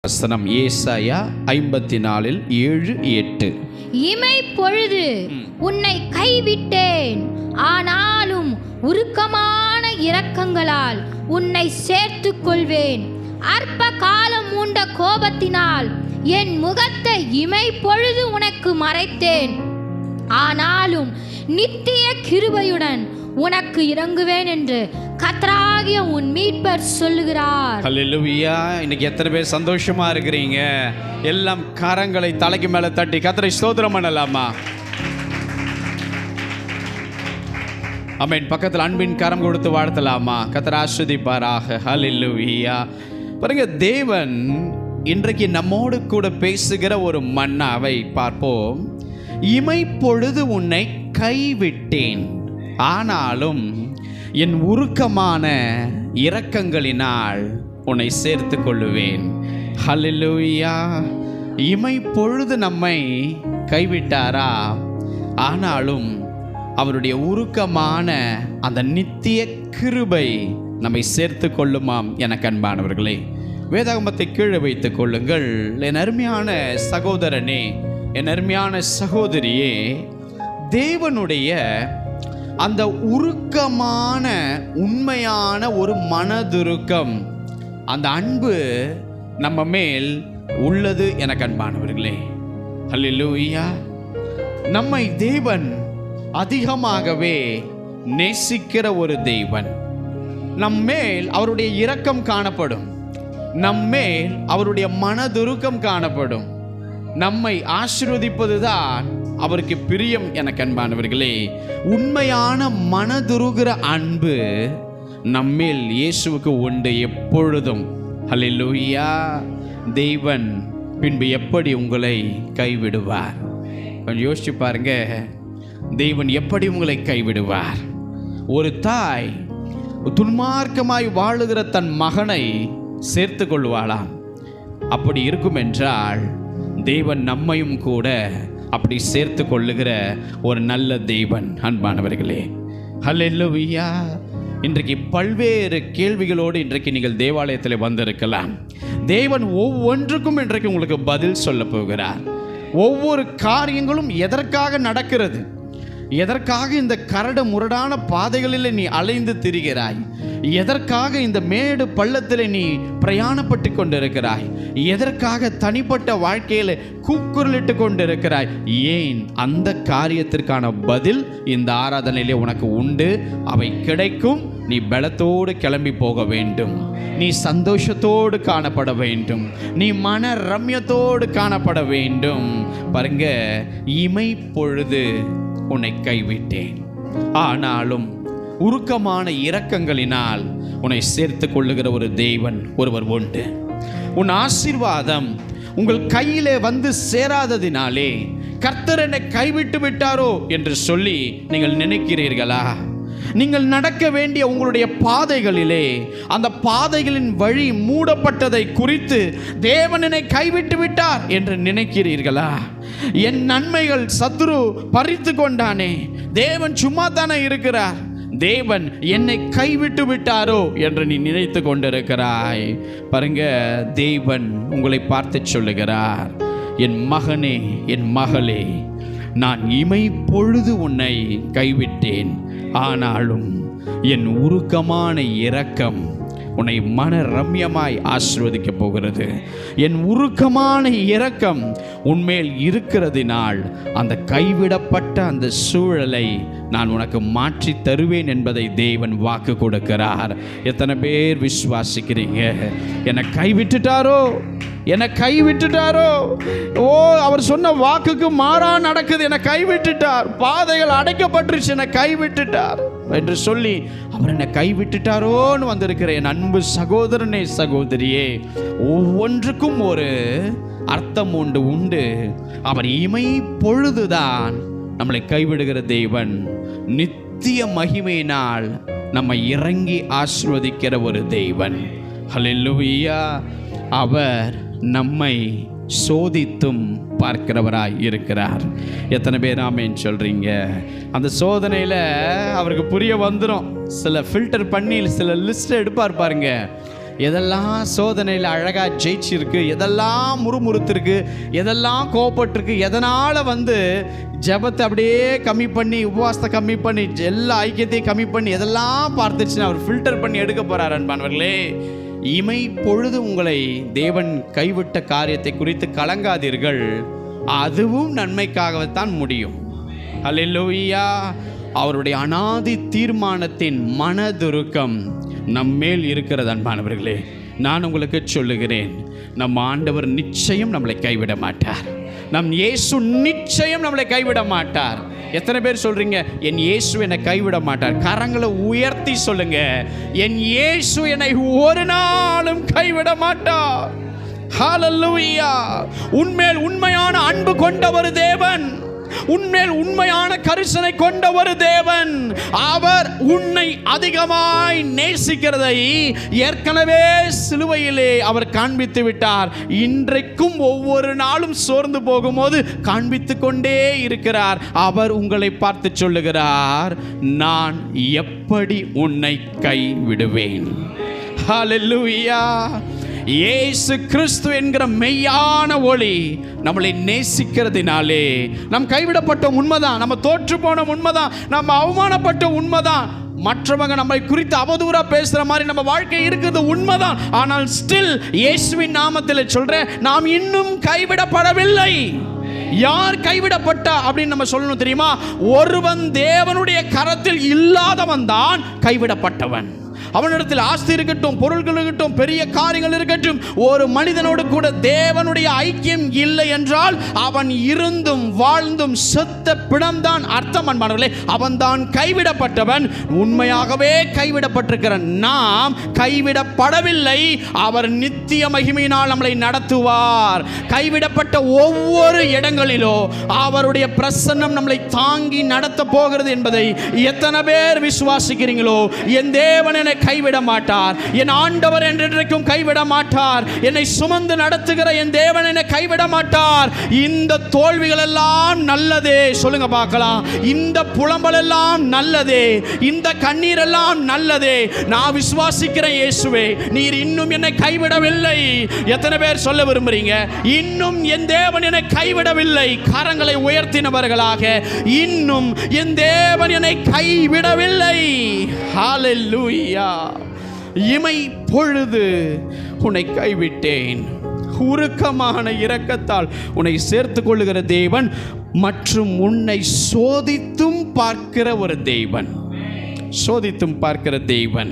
வசனம் ஏசாயா 54:7-8. இமை பொழுது உன்னை கைவிட்டேன், ஆனாலும் உருக்கமான இரக்கங்களால் உன்னை சேர்த்துக் கொள்வேன். அற்ப காலம் மூண்ட கோபத்தினால் என் முகத்தை இமை பொழுது உனக்கு மறைத்தேன், ஆனாலும் நித்திய கிருபையுடன் உனக்கு இறங்குவேன் என்று கர்த்தராகிய உன் மீட்பர் சொல்லுகிறார். ஹல்லேலூயா. இன்னைக்கு எத்தனை பேர் சந்தோஷமா இருக்கிறீங்க? எல்லாம் கரங்களை தலைக்கு மேல தட்டி கர்த்தரை ஸ்தோத்திரம் பண்ணலாமா? ஆமென். பக்கத்தில் அன்பின் கரம் கொடுத்து வாழ்த்தலாமா? கர்த்தர் ஆசீர்வதிப்பாராக. ஹல்லேலூயா. பாருங்க, தேவன் இன்றைக்கு நம்மோடு கூட பேசுகிற ஒரு மன்னாவை பார்ப்போம். இமை பொழுது உன்னை கைவிட்டேன், ஆனாலும் என் உருக்கமான இரக்கங்களினால் உன்னை சேர்த்து கொள்ளுவேன். ஹல்லேலூயா. இமை பொழுது நம்மை கைவிட்டாரா, ஆனாலும் அவருடைய உருக்கமான அந்த நித்திய கிருபை நம்மை சேர்த்து கொள்ளுமாம். என அன்பானவர்களே, வேதாகமத்தை கீழே வைத்துக் கொள்ளுங்கள். என் அருமையான சகோதரனே, என் அருமையான சகோதரியே, தேவனுடைய அந்த உருக்கமான உண்மையான ஒரு மனதுருக்கம், அந்த அன்பு நம்ம மேல் உள்ளது. என அன்பானவர்களே, ஹல்லேலூயா. நம்மை தேவன் அதிகமாகவே நேசிக்கிற ஒரு தேவன். நம்மேல் அவருடைய இரக்கம் காணப்படும், நம்மேல் அவருடைய மனதுருக்கம் காணப்படும். நம்மை ஆசீர்வதிப்பதுதான் அவருக்கு பிரியம். என அன்பானவர்களே, உண்மையான மனதுருகிற அன்பு நம்மேல் இயேசுவுக்கு உண்டு எப்பொழுதும். ஹல்லேலூயா. தேவன் பின்பு எப்படி உங்களை கைவிடுவார்? கொஞ்சம் யோசிச்சு பாருங்க. தேவன் எப்படி உங்களை கைவிடுவார்? ஒரு தாய் துன்மார்க்கமாய் வாழுகிற தன் மகனை சேர்த்து கொள்வாளாம். அப்படி இருக்கும் என்றால் தேவன் நம்மையும் கூட அப்படி சேர்த்து கொள்ளுகிற ஒரு நல்ல தேவன். அன்பானவர்களே, ஹல்லேலூயா. இன்றைக்கு பல்வேறு கேள்விகளோடு இன்றைக்கு நீங்கள் தேவாலயத்தில் வந்திருக்கலாம். தேவன் ஒவ்வொன்றுக்கும் இன்றைக்கு உங்களுக்கு பதில் சொல்ல போகிறார். ஒவ்வொரு காரியங்களும் எதற்காக நடக்கிறது, எதற்காக இந்த கரடு முரடான பாதைகளில் நீ அலைந்து திரிகிறாய், எதற்காக இந்த மேடு பள்ளத்தில் நீ பிரயாணப்பட்டு கொண்டிருக்கிறாய், எதற்காக தனிப்பட்ட வாழ்க்கையில் கூக்குரலிட்டு கொண்டிருக்கிறாய், ஏன்? அந்த காரியத்திற்கான பதில் இந்த ஆராதனையிலே உனக்கு உண்டு. அவை கிடைக்கும். நீ பலத்தோடு கிளம்பி போக வேண்டும், நீ சந்தோஷத்தோடு காணப்பட வேண்டும், நீ மன ரம்யத்தோடு காணப்பட வேண்டும். பாருங்க, இமை பொழுது உன்னை கைவிட்டேன், ஆனாலும் உருக்கமான இரக்கங்களினால் உன்னை சேர்த்து கொள்ளுகிற ஒரு தேவன் ஒருவர் உண்டு. உன் ஆசீர்வாதம் உங்கள் கையிலே வந்து சேராததினாலே கர்த்தர் என்னை கைவிட்டு விட்டாரோ என்று சொல்லி நீங்கள் நினைக்கிறீர்களா? நீங்கள் நடக்க வேண்டிய உங்களுடைய பாதைகளிலே அந்த பாதைகளின் வழி மூடப்பட்டதை குறித்து தேவன் என்னை கைவிட்டு விட்டார் என்று நினைக்கிறீர்களா? என் நன்மைகள் சத்துரு பறித்து கொண்டானே, தேவன் சும்மா தானே இருக்கிறார், தேவன் என்னை கைவிட்டு விட்டாரோ என்று நீ நினைத்து கொண்டிருக்கிறாய். பாருங்க, தேவன் உங்களை பார்த்து சொல்லுகிறார், என் மகனே, என் மகளே, நான் இமை பொழுது உன்னை கைவிட்டேன், ஆனாலும் என் உருக்கமான இரக்கம் உன்னை மன ரம்யமாய் ஆசீர்வதிக்க போகிறது. என் உருக்கமான இரக்கம் உன்மேல் இருக்கிறதினால் அந்த கைவிடப்பட்ட அந்த சூழலை நான் உனக்கு மாற்றி தருவேன் என்பதை தேவன் வாக்கு கொடுக்கிறார். எத்தனை பேர் விசுவாசிக்கிறீங்க? என்னை கைவிட்டுட்டாரோ, என்னை கைவிட்டுட்டாரோ, ஓ அவர் சொன்ன வாக்குக்கு மாறா நடக்குது, என்னை கைவிட்டுட்டார், பாதைகள் அடைக்கப்பட்டுருச்சு, என்னை கைவிட்டுட்டார் என்று சொல்லி அவர் என்னை கைவிட்டுட்டாரோன்னு வந்திருக்கிற என் அன்பு சகோதரனே, சகோதரியே, ஒவ்வொன்றுக்கும் ஒரு அர்த்தம் உண்டு. அவர் இமை பொழுதுதான் நம்மளை கைவிடுகிற தேவன். நித்திய மகிமையினால் நம்மை இறங்கி ஆசீர்வதிக்கிற ஒரு தேவன். ஹல்லேலூயா. அவர் நம்மை சோதித்தும் பார்க்கிறவராய் இருக்கிறார். எத்தனை பேர் ஆமென் சொல்றீங்க? அந்த சோதனையில் அவருக்கு புரிய வந்துடும். சில ஃபில்டர் பண்ணி சில லிஸ்ட் எடுப்பார் பாருங்க. எதெல்லாம் சோதனையில் அழகாக ஜெயிச்சிருக்கு, எதெல்லாம் முறுமுறுத்திருக்கு, எதெல்லாம் கோபப்பட்டிருக்கு, எதனால் ஜெபத்தை அப்படியே கம்மி பண்ணி, உபவாசத்தை கம்மி பண்ணி, எல்லா ஐக்கியத்தையும் கம்மி பண்ணி, எதெல்லாம் பார்த்துச்சுன்னு அவர் ஃபில்டர் பண்ணி எடுக்க போகிறார். அன்பானவர்களே, இமை பொழுது உங்களை தேவன் கைவிட்ட காரியத்தை குறித்து கலங்காதீர்கள், அதுவும் நன்மைக்காகத்தான் முடியும். அல்லேலூயா. அவருடைய அனாதி தீர்மானத்தின் மனதுருக்கம் நம்மேல் இருக்கிறது. அன்பானவர்களே, நான் உங்களுக்கு சொல்லுகிறேன், நம் ஆண்டவர் நிச்சயம் நம்மளை கைவிட மாட்டார். நம் இயேசு நிச்சயம் நம்மளை கைவிட மாட்டார். எத்தனை பேர் சொல்றீங்க, என் இயேசு என்னை கைவிட மாட்டார்? கரங்களை உயர்த்தி சொல்லுங்க, என் இயேசு என்னை ஒரு நாளும் கைவிட மாட்டார். ஹல்லேலூயா. உன்மேல் உண்மையான அன்பு கொண்ட ஒரு தேவன், உன்மேல் உண்மையான கரிசனை கொண்ட ஒரு தேவன், அவர் உன்னை அதிகமாய் நேசிக்கிறதை ஏற்கனவே சிலுவையிலே அவர் காண்பித்து விட்டார். இன்றைக்கும் ஒவ்வொரு நாளும் சோர்ந்து போகும்போது காண்பித்து கொண்டே இருக்கிறார். அவர் உங்களை பார்த்து சொல்லுகிறார், நான் எப்படி உன்னை கைவிடுவேன். ஹல்லேலூயா. இயேசு கிறிஸ்து என்கிற மெய்யான ஒளி நம்மளை நேசிக்கிறதுனாலே, நம் கைவிடப்பட்ட உண்மைதான், நம்ம தோற்று போன உண்மைதான், நம்ம அவமானப்பட்ட உண்மைதான், மற்றவங்க நம்மை குறித்து அவதூறா பேசுற மாதிரி நம்ம வாழ்க்கை இருக்குது உண்மைதான். ஆனால் ஸ்டில் இயேசுவின் நாமத்தில் சொல்றேன், நாம் இன்னும் கைவிடப்படவில்லை. யார் கைவிடப்பட்டா அப்படின்னு நம்ம சொல்லணும் தெரியுமா? ஒருவன் தேவனுடைய கரத்தில் இல்லாதவன் தான் கைவிடப்பட்டவன். அவனிடத்தில் ஆஸ்தி இருக்கட்டும், பொருள்கள் இருக்கட்டும், பெரிய காரியங்கள் இருக்கட்டும், ஒரு மனிதனோடு கூட தேவனுடைய ஐக்கியம் இல்லை என்றால் அவன் இருந்தும் வாழ்ந்தும் செத்த பிணம்தான் அர்த்தம். அன்பானவர்களே, அவன் தான் கைவிடப்பட்டவன். உண்மையாகவே கைவிடப்பட்டிருக்கிற நாம் கைவிடப்படவில்லை. அவர் நித்திய மகிமையினால் நம்மளை நடத்துவார். கைவிடப்பட்ட ஒவ்வொரு இடங்களிலோ அவருடைய பிரசன்னம் நம்மளை தாங்கி நடத்த போகிறது என்பதை எத்தனை பேர் விசுவாசிக்கிறீங்களோ? என் தேவன் என்னை கைவிட மாட்டார், என் ஆண்டவர் என்றென்றைக்கும் கைவிட மாட்டார், என்னை சுமந்து நடத்துகிற என் தேவன் என்னை கைவிட மாட்டார். இந்த தோல்விகள் எல்லாம் நல்லதே, சொல்லுங்க பார்க்கலாம். இந்த புலம்பல் எல்லாம் நல்லதே, இந்த கண்ணீர் எல்லாம் நல்லதே. நான் விசுவாசிக்கிறேன் இயேசுவே, நீர் இன்னும் என்னை கைவிடவில்லை. எத்தனை பேர் சொல்ல விரும்புறீங்க, இன்னும் என் தேவன் என்னை கைவிடவில்லை? கரங்களை உயர்த்தினவர்களாக, இன்னும் என் தேவன் என்னை கைவிடவில்லை. ஹல்லேலூயா. இமை பொழுது உன்னை கைவிட்டேன், உருக்கமான இரக்கத்தால் உன்னை சேர்த்துக் கொள்ளுகிற தேவன் மற்றும் உன்னை சோதித்தும் பார்க்கிற ஒரு தேவன். சோதித்தும் பார்க்கிற தேவன்.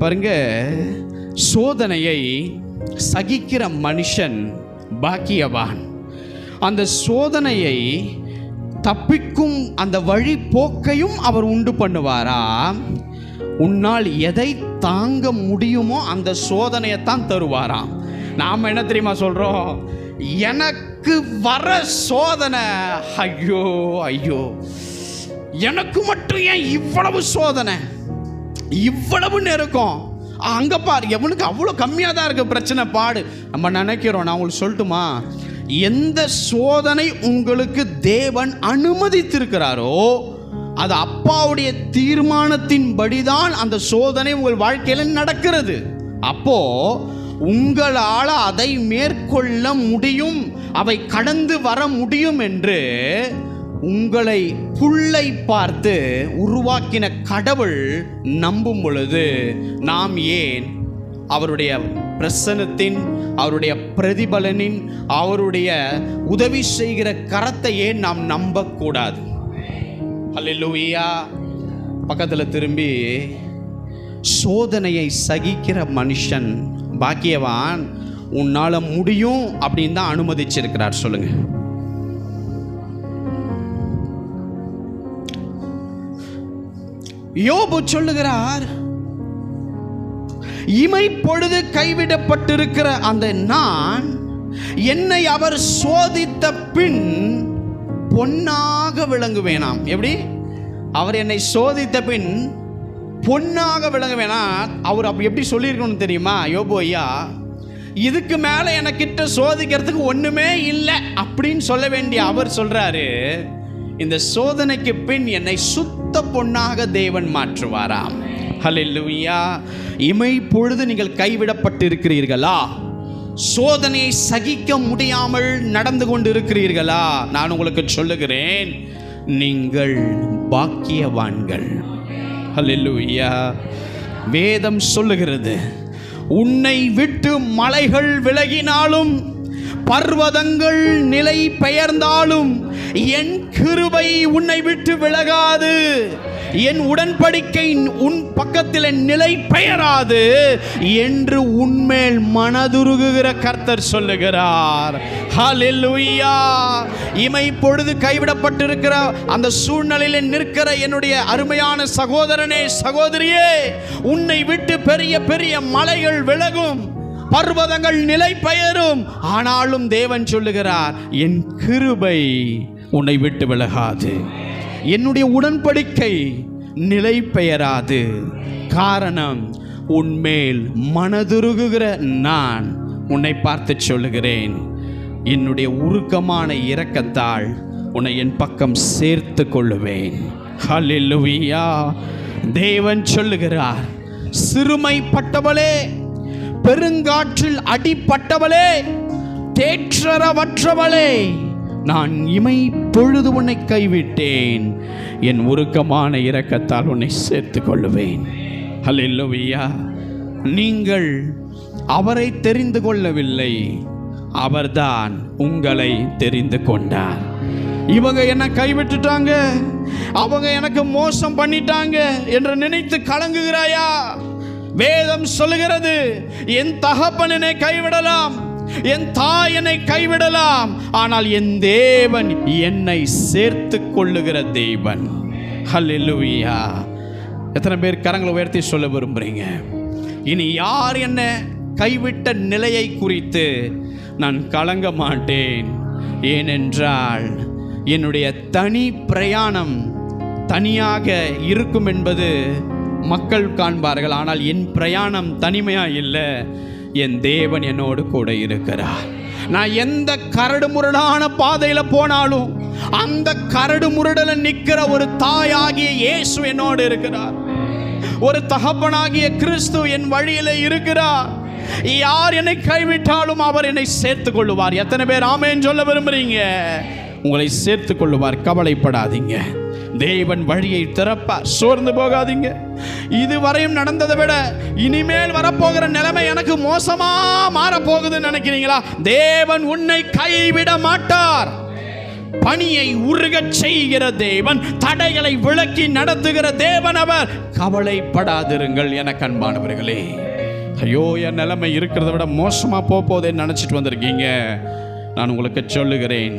பாருங்க, சோதனையை சகிக்கிற மனுஷன் பாக்கியவான். அந்த சோதனையை தப்பிக்கும் அந்த வழி போக்கையும் அவர் உண்டு பண்ணுவாரா? உன்னால் எதை தாங்க முடியுமோ அந்த சோதனையைத்தான் தருவாராம். நாம் என்ன தெரியுமா சொல்றோம்? எனக்கு வர சோதனை, ஐயோ ஐயோ, எனக்கு மட்டும் ஏன் இவ்வளவு சோதனை, இவ்வளவு நெருக்கம்? அங்க பாரு, எவனுக்கு அவ்வளோ கம்மியாக தான் இருக்கு பிரச்சனை, பாடு. நம்ம நினைக்கிறோம். நான் உங்களுக்கு சொல்லட்டுமா, எந்த சோதனை உங்களுக்கு தேவன் அனுமதித்திருக்கிறாரோ அது அப்பாவுடைய தீர்மானத்தின்படிதான் அந்த சோதனை உங்கள் வாழ்க்கையில் நடக்கிறது. அப்போ உங்களால் அதை மேற்கொள்ள முடியும், அவை கடந்து வர முடியும் என்று உங்களை புல்லை பார்த்து உருவாக்கின கடவுள் நம்பும் பொழுது நாம் ஏன் அவருடைய பிரசன்னத்தின், அவருடைய பிரதிபலனின், அவருடைய உதவி செய்கிற கரத்தை ஏன் நாம் நம்பக்கூடாது? அல்லேலூயா. பக்கத்தில் திரும்பி, சோதனையை சகிக்கிற மனுஷன் பாக்கியவான், உன்னால முடியும் அப்படின்னு தான் அனுமதிச்சிருக்கிறார். சொல்லுங்க. யோபு சொல்லுகிறார், இமை பொழுது கைவிடப்பட்டிருக்கிற அந்த நான், என்னை அவர் சோதித்த பின் பொன்னாக விளங்குவேனாம். எப்படி? அவர் என்னை சோதித்த பின் பொன்னாக விளங்குவேனா? அவர் அப்படி எப்படி சொல்லியிருக்கணும் தெரியுமா? யோபு ஐயா, இதுக்கு மேலே எனக்கிட்ட சோதிக்கிறதுக்கு ஒன்றுமே இல்லை அப்படின்னு சொல்ல வேண்டிய அவர் சொல்றாரு, இந்த சோதனைக்கு பின் என்னை சுத்த பொன்னாக தேவன் மாற்றுவாராம். ஹல்லேலூயா. இமை பொழுது நீங்கள் கைவிடப்பட்டிருக்கிறீர்களா? சோதனையை சகிக்க முடியாமல் நடந்து கொண்டிருக்கிறீர்களா? நான் உங்களுக்கு சொல்லுகிறேன், நீங்கள் பாக்கியவான்கள். ஹல்லேலூயா. வேதம் சொல்லுகிறது, உன்னை விட்டு மலைகள் விலகினாலும் பர்வதங்கள் நிலை பெயர்ந்தாலும் என் கிருபை உன்னை விட்டு விலகாது, என் உடன்படிக்கை உன் பக்கத்தில் நிலை பெயராது என்று உன்மேல் மனதுருகுகிற கர்த்தர் சொல்லுகிறார். ஹல்லேலூயா. இமை பொழுது கைவிடப்பட்டிருக்கிற அந்த சூழ்நிலையில் நிற்கிற என்னுடைய அருமையான சகோதரனே, சகோதரியே, உன்னை விட்டு பெரிய பெரிய மலைகள் விலகும், பர்வதங்கள் நிலை பெயரும். ஆனாலும் தேவன் சொல்லுகிறார், என் கிருபை உன்னை விட்டு விலகாது, என்னுடைய உடன்படிக்கை நிலை பெயராது. காரணம், உன்மேல் மனதுருகுகிற நான் உன்னை பார்த்து சொல்லுகிறேன், என்னுடைய உருக்கமான இரக்கத்தால் உன்னை என் பக்கம் சேர்த்து கொள்ளுவேன். ஹல்லேலூயா. தேவன் சொல்லுகிறார், சிறுமைப்பட்டவளே, பெருங்காற்றில் அடிப்பட்டவளே, தேற்றரவற்றவளே, நான் இமை பொழுது உன்னை கைவிட்டேன், என் உருக்கமான இரக்கத்தால் உன்னை சேர்த்து கொள்ளுவேன். ஹல்லேலூயா. நீங்கள் அவரை தெரிந்து கொள்ளவில்லை, அவர்தான் உங்களை தெரிந்து கொண்டார். இவங்க என்ன கைவிட்டுட்டாங்க, அவங்க எனக்கு மோசம் பண்ணிட்டாங்க என்று நினைத்து கலங்குகிறாயா? வேதம் சொல்லுகிறது, என் தகப்பன் என்னை கைவிடலாம், என் தாய் என்னை கைவிடலாம், ஆனால் என் தேவன் என்னை சேர்த்து கொள்ளுகிற தேவன். ஹல்லேலூயா. எத்தனை பேர் கரங்களை உயர்த்தி சொல்ல விரும்புறீங்க? இனி யார் என்ன கைவிட்ட நிலையை குறித்து நான் கலங்க மாட்டேன். ஏனென்றால் என்னுடைய தனி பிரயாணம் தனியாக இருக்கும் என்பது மக்கள் காண்பார்கள், ஆனால் என் பிரயாணம் தனிமையா இல்லை, என் தேவன் என்னோடு கூட இருக்கிறார். நான் எந்த கரடு முரடான பாதையில போனாலும் அந்த கரடு முரடல நிற்கிற ஒரு தாயாகிய இயேசு என்னோடு இருக்கிறார், ஒரு தகப்பனாகிய கிறிஸ்து என் வழியில இருக்கிறார். யார் என்னை கைவிட்டாலும் அவர் என்னை சேர்த்து கொள்ளுவார். எத்தனை பேர் ஆமென் சொல்ல விரும்புறீங்க? உங்களை சேர்த்து கொள்ளுவார், கவலைப்படாதீங்க. தேவன் வழியை திறப்பார், சோர்ந்து போகாதீங்க. இதுவரையும் நடந்ததை விட இனிமேல் வரப்போகிற நிலைமை எனக்கு மோசமா மாறப்போகுதுன்னு நினைக்கிறீங்களா? தேவன் உன்னை கைவிட மாட்டார். பணியை உருகச் செய்கிற தேவன், தடைகளை விலக்கி நடத்துகிற தேவன் அவர். கவலைப்படாதிருங்கள் என அன்பானவர்களே. ஐயோ, என் நிலைமை இருக்கிறத விட மோசமா போதேன்னு நினைச்சிட்டு வந்திருக்கீங்க. நான் உங்களுக்கு சொல்லுகிறேன்,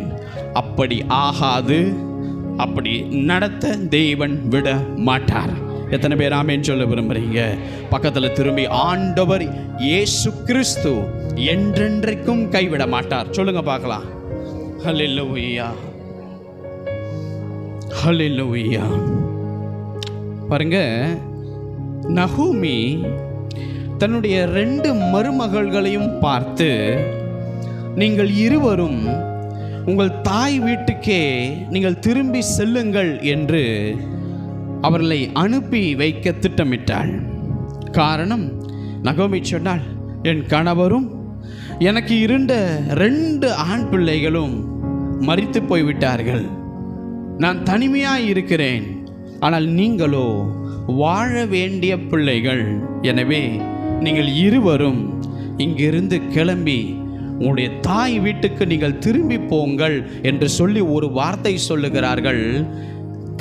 அப்படி ஆகாது, அப்படி நடத்த தேவன் விட மாட்டார். எத்தனை பேர் ஆமென் சொல்ல விரும்புறீங்க? பக்கத்தில் திரும்பி, ஆண்டவர் இயேசு கிறிஸ்து என்றென்றைக்கும் கைவிட மாட்டார் சொல்லுங்க பார்க்கலாம். ஹல்லேலூயா, ஹல்லேலூயா. பாருங்க, நகூமி தன்னுடைய 2 மருமகள்களையும் பார்த்து, நீங்கள் இருவரும் உங்கள் தாய் வீட்டுக்கே நீங்கள் திரும்பி செல்லுங்கள் என்று அவர்களை அனுப்பி வைக்க திட்டமிட்டாள். காரணம், நகோமி சொன்னாள், என் கணவரும் எனக்கு இருந்த 2 ஆண் பிள்ளைகளும் மரித்து போய்விட்டார்கள், நான் தனிமையாக இருக்கிறேன், ஆனால் நீங்களோ வாழ வேண்டிய பிள்ளைகள், எனவே நீங்கள் இருவரும் இங்கிருந்து கிளம்பி உங்களுடைய தாய் வீட்டுக்கு நீங்கள் திரும்பி போங்கள் என்று சொல்லி ஒரு வார்த்தை சொல்லுகிறார்கள்.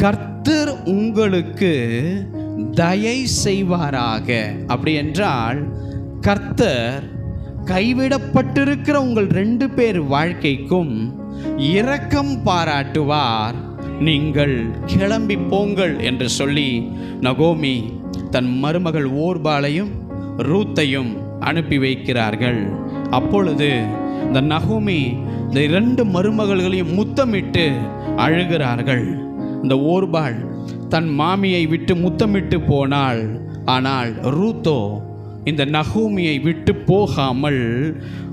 கர்த்தர் உங்களுக்கு தயை செய்வாராக. அப்படி என்றால் கர்த்தர் கைவிடப்பட்டிருக்கிற உங்கள் 2 பேர் வாழ்க்கைக்கும் இரக்கம் பாராட்டுவார், நீங்கள் கிளம்பி போங்கள் என்று சொல்லி நகோமி தன் மருமகள் ஓர்பாளையும் ரூத்தையும் அனுப்பி வைக்கிறார்கள். அப்பொழுது இந்த நகோமி இந்த 2 மருமகள்களையும் முத்தமிட்டு அழுகிறார்கள். இந்த ஓர்பாள் தன் மாமியை விட்டு முத்தமிட்டு போனாள். ஆனால் ரூத்தோ இந்த நகோமியை விட்டு போகாமல்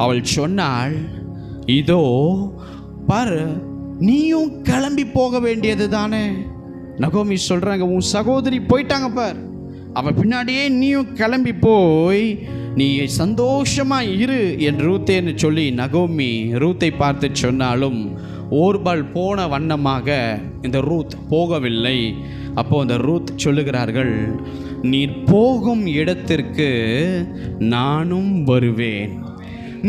அவள் சொன்னாள், இதோ பாரு, நீயும் கிளம்பி போக வேண்டியது தானே. நகோமி சொல்றாங்க, உன் சகோதரி போயிட்டாங்க பார், அவன் பின்னாடியே நீயும் கிளம்பி போய் நீ சந்தோஷமா இரு என்று ரூத்தேன்னு சொல்லி நகோமி ரூத்தை பார்த்து சொன்னாலும் ஓர்பால் போன வண்ணமாக இந்த ரூத் போகவில்லை. அப்போ அந்த ரூத் சொல்லுகிறார்கள், நீர் போகும் இடத்திற்கு நானும் வருவேன்,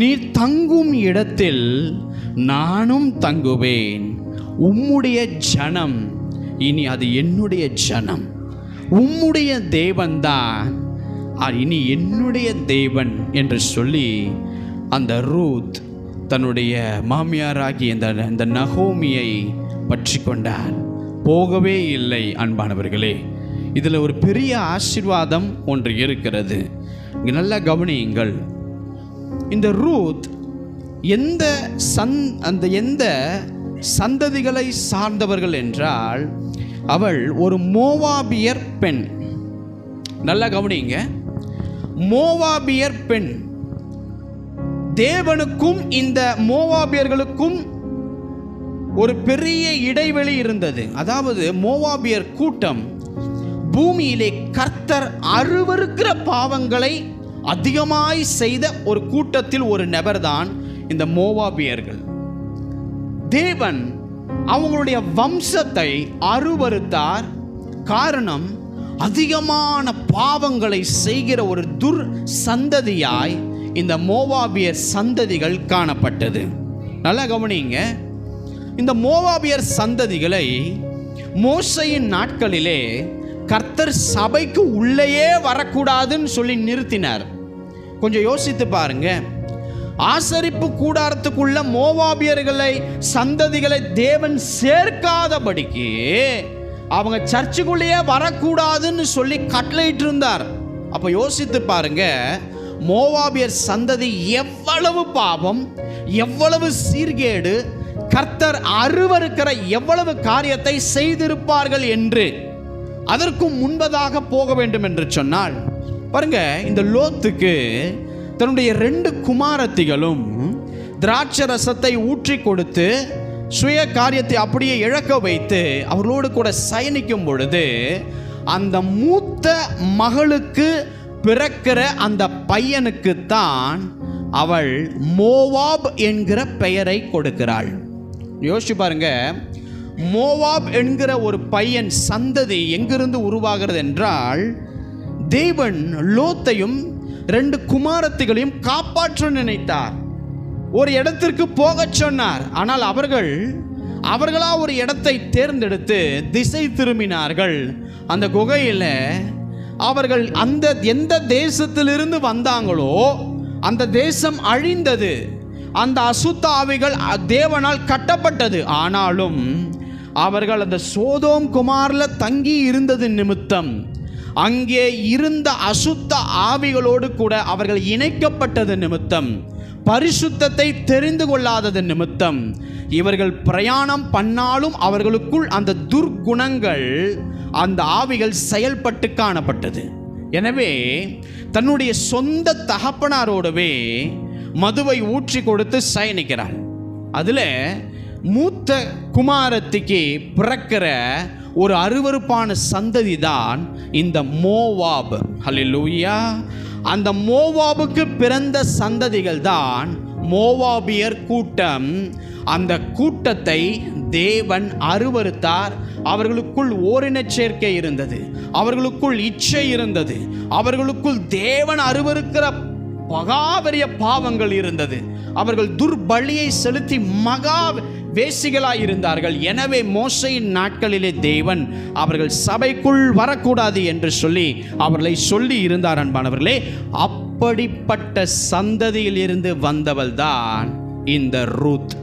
நீர் தங்கும் இடத்தில் நானும் தங்குவேன், உம்முடைய ஜனம் இனி அது என்னுடைய ஜனம், உம்முடைய தேவன்தான் இனி என்னுடைய தேவன் என்று சொல்லி அந்த ரூத் தன்னுடைய மாமியாராகி இந்த நகோமியை பற்றி கொண்டார். போகவே இல்லை. அன்பானவர்களே, இதில் ஒரு பெரிய ஆசீர்வாதம் ஒன்று இருக்கிறது. இங்கே நல்லா கவனியுங்கள். இந்த ரூத் எந்த சந்ததிகளை சார்ந்தவர்கள் என்றால் அவள் ஒரு மோவாபியர் பெண். நல்லா கவனிங்க, மோவாபியர் பெண். தேவனுக்கும் இந்த மோவாபியர்களுக்கும் ஒரு பெரிய இடைவெளி இருந்தது. அதாவது மோவாபியர் கூட்டம் பூமியிலே கர்த்தர் அருவருக்கிற பாவங்களை அதிகமாய் செய்த ஒரு கூட்டத்தில் ஒரு நபர்தான் இந்த மோவாபியர்கள். தேவன் அவங்களுடைய வம்சத்தை அருவருத்தார். காரணம், அதிகமான பாவங்களை செய்கிற ஒரு துர் சந்ததியாய் இந்த மோவாபியர் சந்ததிகள் காணப்பட்டது. நல்லா கவனிங்க, இந்த மோவாபியர் சந்ததிகளை மோசையின் நாட்களிலே கர்த்தர் சபைக்கு உள்ளேயே வரக்கூடாதுன்னு சொல்லி நிறுத்தினார். கொஞ்சம் யோசித்து பாருங்க. ஆசரிப்பு கூடாரத்துக்குள்ள மோவாபியர்களை சந்ததிகளை தேவன் சேர்க்காதபடிக்கு அவங்க சர்ச்சுக்குள்ளேயே வரக்கூடாதுன்னு சொல்லி கட்டளையிட்டு இருந்தார். அப்ப யோசித்து பாருங்க, மோவாபியர் சந்ததி எவ்வளவு பாவம், எவ்வளவு சீர்கேடு, கர்த்தர் அருவருக்கிற எவ்வளவு காரியத்தை செய்திருப்பார்கள் என்று. அதற்கும் முன்பதாக போக வேண்டும் என்று சொன்னால் பாருங்க, இந்த லோத்துக்கு தன்னுடைய 2 குமாரத்திகளும் திராட்சை ரசத்தை ஊற்றி கொடுத்து சுய காரியத்தை அப்படியே இழக்க வைத்து அவர்களோடு கூட சயனிக்கும் பொழுது அந்த மூத்த மகளுக்கு பிறக்கிற அந்த பையனுக்கு தான் அவள் மோவாப் என்கிற பெயரை கொடுக்கிறாள். யோசிச்சு பாருங்க, மோவாப் என்கிற ஒரு பையன் சந்ததி எங்கிருந்து உருவாகிறது என்றால், தேவன் லோத்தையும் 2 குமாரத்திகளையும் காப்பாற்ற நினைத்தார். ஒரு இடத்திற்கு போக சொன்னார். ஆனால் அவர்களா ஒரு இடத்தை தேர்ந்தெடுத்து திசை திரும்பினார்கள். அந்த குகையில் அவர்கள் எந்த தேசத்திலிருந்து வந்தாங்களோ அந்த தேசம் அழிந்தது. அந்த அசுத்த ஆவிகள் தேவனால் கட்டப்பட்டது. ஆனாலும் அவர்கள் அந்த சோதோம் குமாரில் தங்கி இருந்தது நிமித்தம், அங்கே இருந்த அசுத்த ஆவிகளோடு கூட அவர்கள் இணைக்கப்பட்டது நிமித்தம், பரிசுத்தத்தை தெரிந்து கொள்ளாதது நிமித்தம் இவர்கள் பிரயாணம் பண்ணாலும் அவர்களுக்குள் அந்த துர்குணங்கள், அந்த ஆவிகள் செயல்பட்டு காணப்பட்டது. எனவே தன்னுடைய சொந்த தகப்பனாரோடவே மதுவை ஊற்றி கொடுத்து சயனிக்கிறாள். அதில் மூத்த குமாரத்திக்கு பிறக்கிற ஒரு அருவருப்பான சந்ததி தான் இந்த மோவாப். ஹல்லேலூயா. அந்த மோவாபுக்கு பிறந்த சந்ததிகள் தான் மோவாபியர் கூட்டம். அந்த கூட்டத்தை தேவன் அருவருத்தார். அவர்களுக்குள் ஓரினச் சேர்க்கை இருந்தது, அவர்களுக்குள் இச்சை இருந்தது, அவர்களுக்குள் தேவன் அருவருக்கிற மகாபெரிய பாவங்கள் இருந்தது. அவர்கள் துர்பலியை செலுத்தி மகா வேசிகளாய் இருந்தார்கள். எனவே மோசையின் நாட்களிலே தேவன் அவர்கள் சபைக்குள் வரக்கூடாது என்று சொல்லி அவர்களை சொல்லி இருந்தார். அன்பானவர்களே, அப்படிப்பட்ட சந்ததியில் இருந்து வந்தவள் தான் இந்த ரூத்.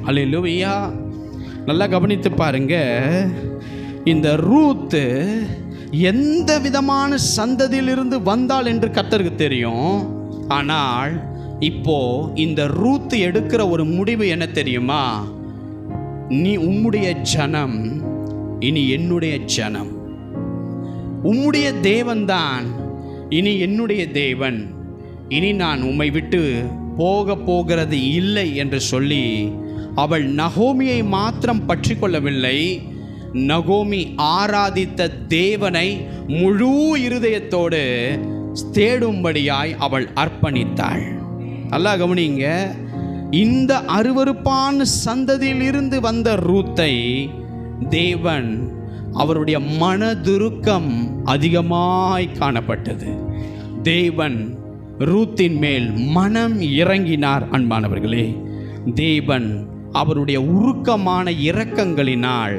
அல்லேலூயா. நல்லா கவனித்து பாருங்க, இந்த ரூத் எந்த விதமான சந்ததியிலிருந்து வந்தாள் என்று கர்த்தருக்கு தெரியும். ஆனால் இப்போ இந்த ரூத் எடுக்கிற ஒரு முடிவு என்ன தெரியுமா? நீ உம்முடைய ஜனம் இனி என்னுடைய ஜனம், உம்முடைய தேவன்தான் இனி என்னுடைய தேவன், இனி நான் உம்மை விட்டு போகிறது இல்லை என்று சொல்லி அவள் நகோமியை மாத்திரம் பற்றி கொள்ளவில்லை, நகோமி ஆராதித்த தேவனை முழு இருதயத்தோடு தேடும்படியாய் அவள் அர்ப்பணித்தாள். நல்லா கவனிங்க, இந்த அருவருப்பான சந்ததியில் இருந்து வந்த ரூத்தை தேவன் அவருடைய மனதுருக்கம் அதிகமாய் காணப்பட்டது. தேவன் ரூத்தின் மேல் மனம் இறங்கினார். அன்பானவர்களே, தேவன் அவருடைய உருக்கமான இரக்கங்களினால்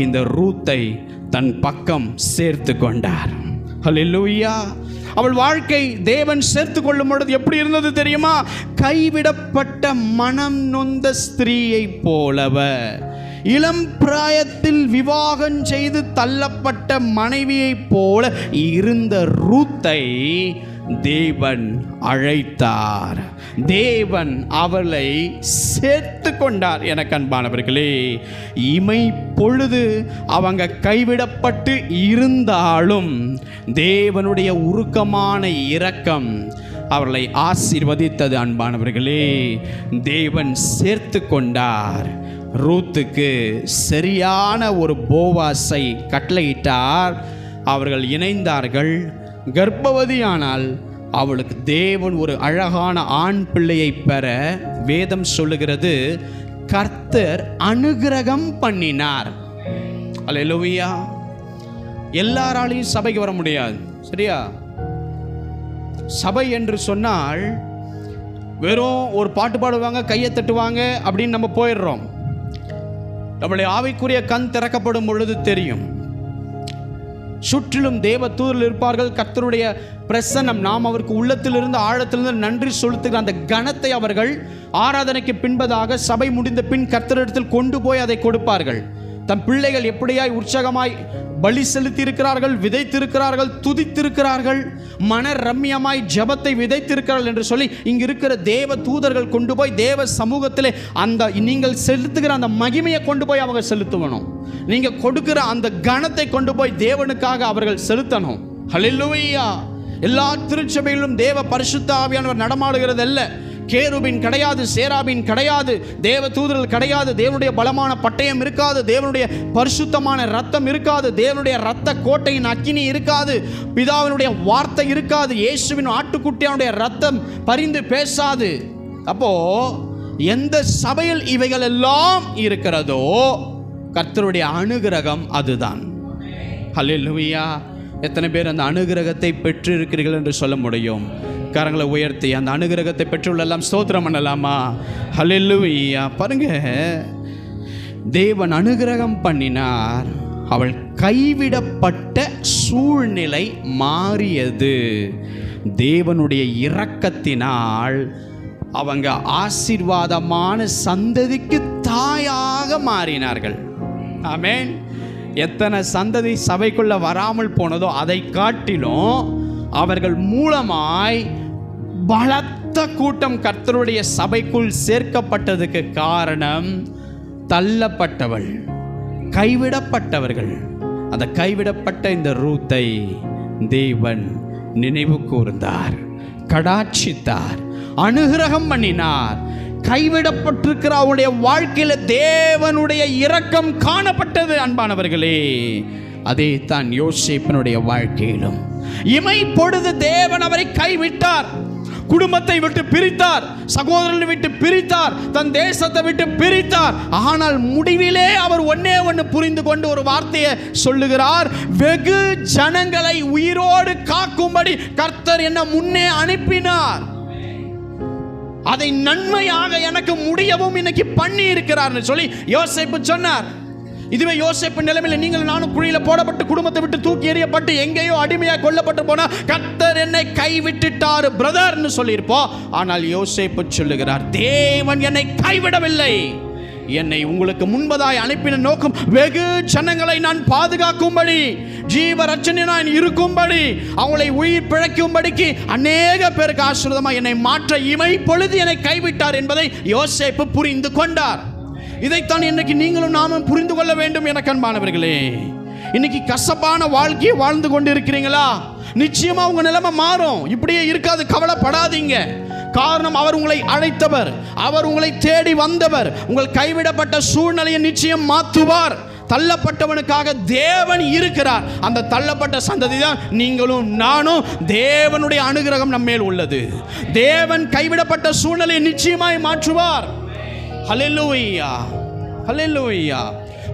இந்த ரூத்தை தன் பக்கம் சேர்த்து கொண்டார். ஹல்லேலூயா. அவள் வாழ்க்கை தேவன் சேர்த்து கொள்ளும் பொழுது எப்படி இருந்தது தெரியுமா? கைவிடப்பட்ட மனம் நொந்த ஸ்திரீயை போலவ, இளம் பிராயத்தில் விவாகம் செய்து தள்ளப்பட்ட மனைவியைப் போல இருந்த ரூத்தை தேவன் அழைத்தார். தேவன் அவளை சேர்த்து கொண்டார். எனக்கு அன்பானவர்களே, இமை பொழுது அவங்க கைவிடப்பட்டு இருந்தாலும் தேவனுடைய உருக்கமான இரக்கம் அவர்களை ஆசீர்வதித்தது. அன்பானவர்களே, தேவன் சேர்த்து கொண்டார். ரூத்துக்கு சரியான ஒரு போவாசை கட்டளையிட்டார். அவர்கள் இணைந்தார்கள். கர்ப்பவதியானால் அவளுக்கு தேவன் ஒரு அழகான ஆண் பிள்ளையை பெற வேதம் சொல்லுகிறது, கர்த்தர் அனுக்கிரகம் பண்ணினார். அல்லேலூயா. எல்லாராலையும் சபைக்கு வர முடியாது, சரியா? சபை என்று சொன்னால் வெறும் ஒரு பாட்டு பாடுவாங்க, கையை தட்டுவாங்க அப்படின்னு நம்ம போயிடுறோம். நம்முடைய ஆவிக்குரிய கண் திறக்கப்படும் பொழுது தெரியும், சுற்றிலும் தேவ தூதர்கள் இருப்பார்கள். கர்த்தருடைய பிரசன்னம், நாம் அவருக்கு உள்ளத்திலிருந்து ஆழத்திலிருந்து நன்றி செலுத்துகிற அந்த கணத்தை அவர்கள் ஆராதனைக்கு பின்பதாக சபை முடிந்த பின் கர்த்தரிடத்தில் கொண்டு போய் அதை கொடுப்பார்கள். தம் பிள்ளைகள் எப்படியாய் உற்சாகமாய் பலி செலுத்தி இருக்கிறார்கள், விதைத்திருக்கிறார்கள், துதித்திருக்கிறார்கள், மன ரம்யமாய் ஜபத்தை விதைத்திருக்கிறார்கள் என்று சொல்லி இங்கு இருக்கிற தேவ தூதர்கள் கொண்டு போய் தேவ சமூகத்திலே அந்த நீங்கள் செலுத்துகிற அந்த மகிமையை கொண்டு போய் அவங்க செலுத்தணும். நீங்கள் கொடுக்கிற அந்த கணத்தை கொண்டு போய் தேவனுக்காக அவர்கள் செலுத்தணும். ஹல்லேலூயா. எல்லா திருச்சபைகளிலும் தேவ பரிசுத்த ஆவியானவர் நடமாடுகிறது அல்ல. கேருபின் கிடையாது, சேராபின் கிடையாது, தேவ தூதர்கள் கிடையாது, தேவனுடைய பலமான பட்டயம் இருக்காது, தேவனுடைய பரிசுத்தமான ரத்தம் இருக்காது, தேவனுடைய ரத்த கோட்டையின் அக்கினி இருக்காது, பிதாவினுடைய வார்த்தை இருக்காது, இயேசுவின் ஆட்டுக்குட்டியானுடைய ரத்தம் பரிந்து பேசாது. அப்போ எந்த சபையில் இவைகள் எல்லாம் இருக்கிறதோ கர்த்தருடைய அனுக்கிரகம் அதுதான். ஹல்லேலூயா. எத்தனை பேர் அந்த அனுக்கிரகத்தை பெற்று இருக்கிறீர்கள் என்று சொல்ல முடியும்? கரங்களை உயர்த்தி அந்த அனுக்கிரகத்தை பெற்றுள்ளெல்லாம் ஸ்தோத்திரம் பண்ணலாமா? ஹல்லேலூயா. பாருங்க, தேவன் அனுக்கிரகம் பண்ணினார். அவள் கைவிடப்பட்ட சூழ்நிலை மாறியது. தேவனுடைய இரக்கத்தினால் அவங்க ஆசீர்வாதமான சந்ததிக்கு தாயாக மாறினார்கள். ஆமென். எத்தனை சந்ததி சபைக்குள்ள வராமல் போனதோ அதை காட்டிலும் அவர்கள் மூலமாய் பலத்த கூட்டம் கர்த்தருடைய சபைக்குள் சேர்க்கப்பட்டதுக்கு காரணம் தள்ளப்பட்டவள், கைவிடப்பட்டவர்கள். அந்த கைவிடப்பட்ட இந்த ரூத்தை தேவன் நினைவு கூர்ந்தார், கடாட்சித்தார், அனுக்கிரகம் பண்ணினார். கைவிடப்பட்டிருக்கிற அவருடைய வாழ்க்கையில தேவனுடைய இரக்கம் காணப்பட்டது. அன்பானவர்களே, அதே தான் யோசேப்பினுடைய வாழ்க்கையிலும். இமை பொழுது தேவன் அவரை கைவிட்டார், குடும்பத்தை விட்டு பிரித்தார், சகோதரர்களை விட்டு பிரித்தார், தன் தேசத்தை விட்டு பிரித்தார். ஆனால் முடிவிலே அவர் ஒன்னே ஒன்று புரிந்து கொண்டு ஒரு வார்த்தையை சொல்லுகிறார், வெகு ஜனங்களை உயிரோடு காக்கும்படி கர்த்தர் என்ன முன்னே அனுப்பினார், அதை நன்மையாக எனக்கு முடியவும் இன்னைக்கு பண்ணி இருக்கிறார் சொல்லி யோசேப்பு சொன்னார். இதுவே யோசேப்பு நிலைமையில் நீங்கள் நானும் குழியில போடப்பட்டு குடும்பத்தை விட்டு தூக்கி எறியப்பட்டு எங்கேயோ அடிமையாக கொல்லப்பட்டு போனா கர்த்தர் என்னை கைவிட்டுட்டார் பிரதர்னு சொல்லியிருப்போம். ஆனால் யோசேப்பு சொல்லுகிறார், தேவன் என்னை கைவிடவில்லை, என்னை உங்களுக்கு முன்பதாய் அனுப்பின நோக்கம் வெகு ஜனங்களை நான் பாதுகாக்கும்படி, ஜீவ ரட்சணியாய் இருக்கும்படி, அவங்களை உயிர் பிழைக்கும்படிக்கு அநேக பேருக்கு ஆசீர்வாதமாக என்னை மாற்ற இமை பொழுது என்னை கைவிட்டார் என்பதை யோசேப்பு புரிந்து கொண்டார். இதைத்தான் இன்னைக்கு நீங்களும் நாமும் புரிந்து கொள்ள வேண்டும். எனக்கு அன்பானவர்களே, இன்னைக்கு கசப்பான வாழ்க்கையை வாழ்ந்து கொண்டு இருக்கிறீங்களா? நிச்சயமா உங்க நிலைமை மாறும், இப்படியே இருக்காது, கவலைப்படாதீங்க. காரணம், அவர் உங்களை அழைத்தவர், அவர் உங்களை தேடி வந்தவர், உங்கள் கைவிடப்பட்ட சூழ்நிலையை நிச்சயம் மாற்றுவார். தள்ளப்பட்டவனுக்காக தேவன் இருக்கிறார். அந்த தள்ளப்பட்ட சந்ததி தான் நீங்களும் நானும். தேவனுடைய அனுகிரகம் நம்ம மேல் உள்ளது. தேவன் கைவிடப்பட்ட சூழ்நிலையை நிச்சயமாய் மாற்றுவார். ஹல்லேலூயா, ஹல்லேலூயா.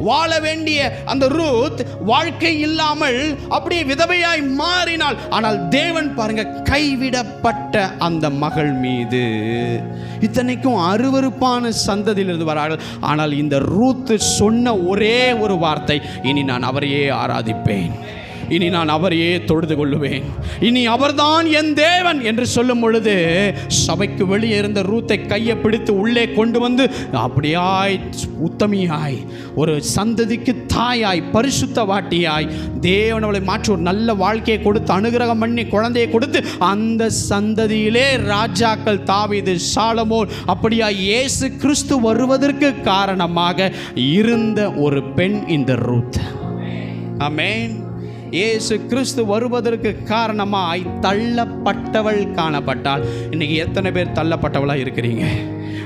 வாழ வேண்டிய அந்த ரூத் வாழ்க்கை இல்லாமல் அப்படியே விதவையாய் மாறினாள். ஆனால் தேவன் பாருங்க, கைவிடப்பட்ட அந்த மகள் மீது, இத்தனைக்கும் அருவருப்பான சந்ததியிலிருந்து வரார்கள். ஆனால் இந்த ரூத் சொன்ன ஒரே ஒரு வார்த்தை, இனி நான் அவரையே ஆராதிப்பேன், இனி நான் அவரையே தொழுது கொள்ளுவேன், இனி அவர்தான் என் தேவன் என்று சொல்லும் பொழுது சபைக்கு வெளியே இருந்த ரூத்தை கையை பிடித்து உள்ளே கொண்டு வந்து அப்படியாய் உத்தமியாய், ஒரு சந்ததிக்கு தாயாய், பரிசுத்த வாட்டியாய் தேவன் அவளை மாற்றி ஒரு நல்ல வாழ்க்கையை கொடுத்து அனுகிரகம் பண்ணி குழந்தையை கொடுத்து அந்த சந்ததியிலே ராஜாக்கள் தாவீது, சாலமோன், அப்படியாய் இயேசு கிறிஸ்து வருவதற்கு காரணமாக இருந்த ஒரு பெண் இந்த ரூத். ஆமென். இயேசு கிறிஸ்து வருவதற்கு காரணமாய் தள்ளப்பட்டவள் காணப்பட்டால். இன்னைக்கு எத்தனை பேர் தள்ளப்பட்டவளாக இருக்கிறீங்க?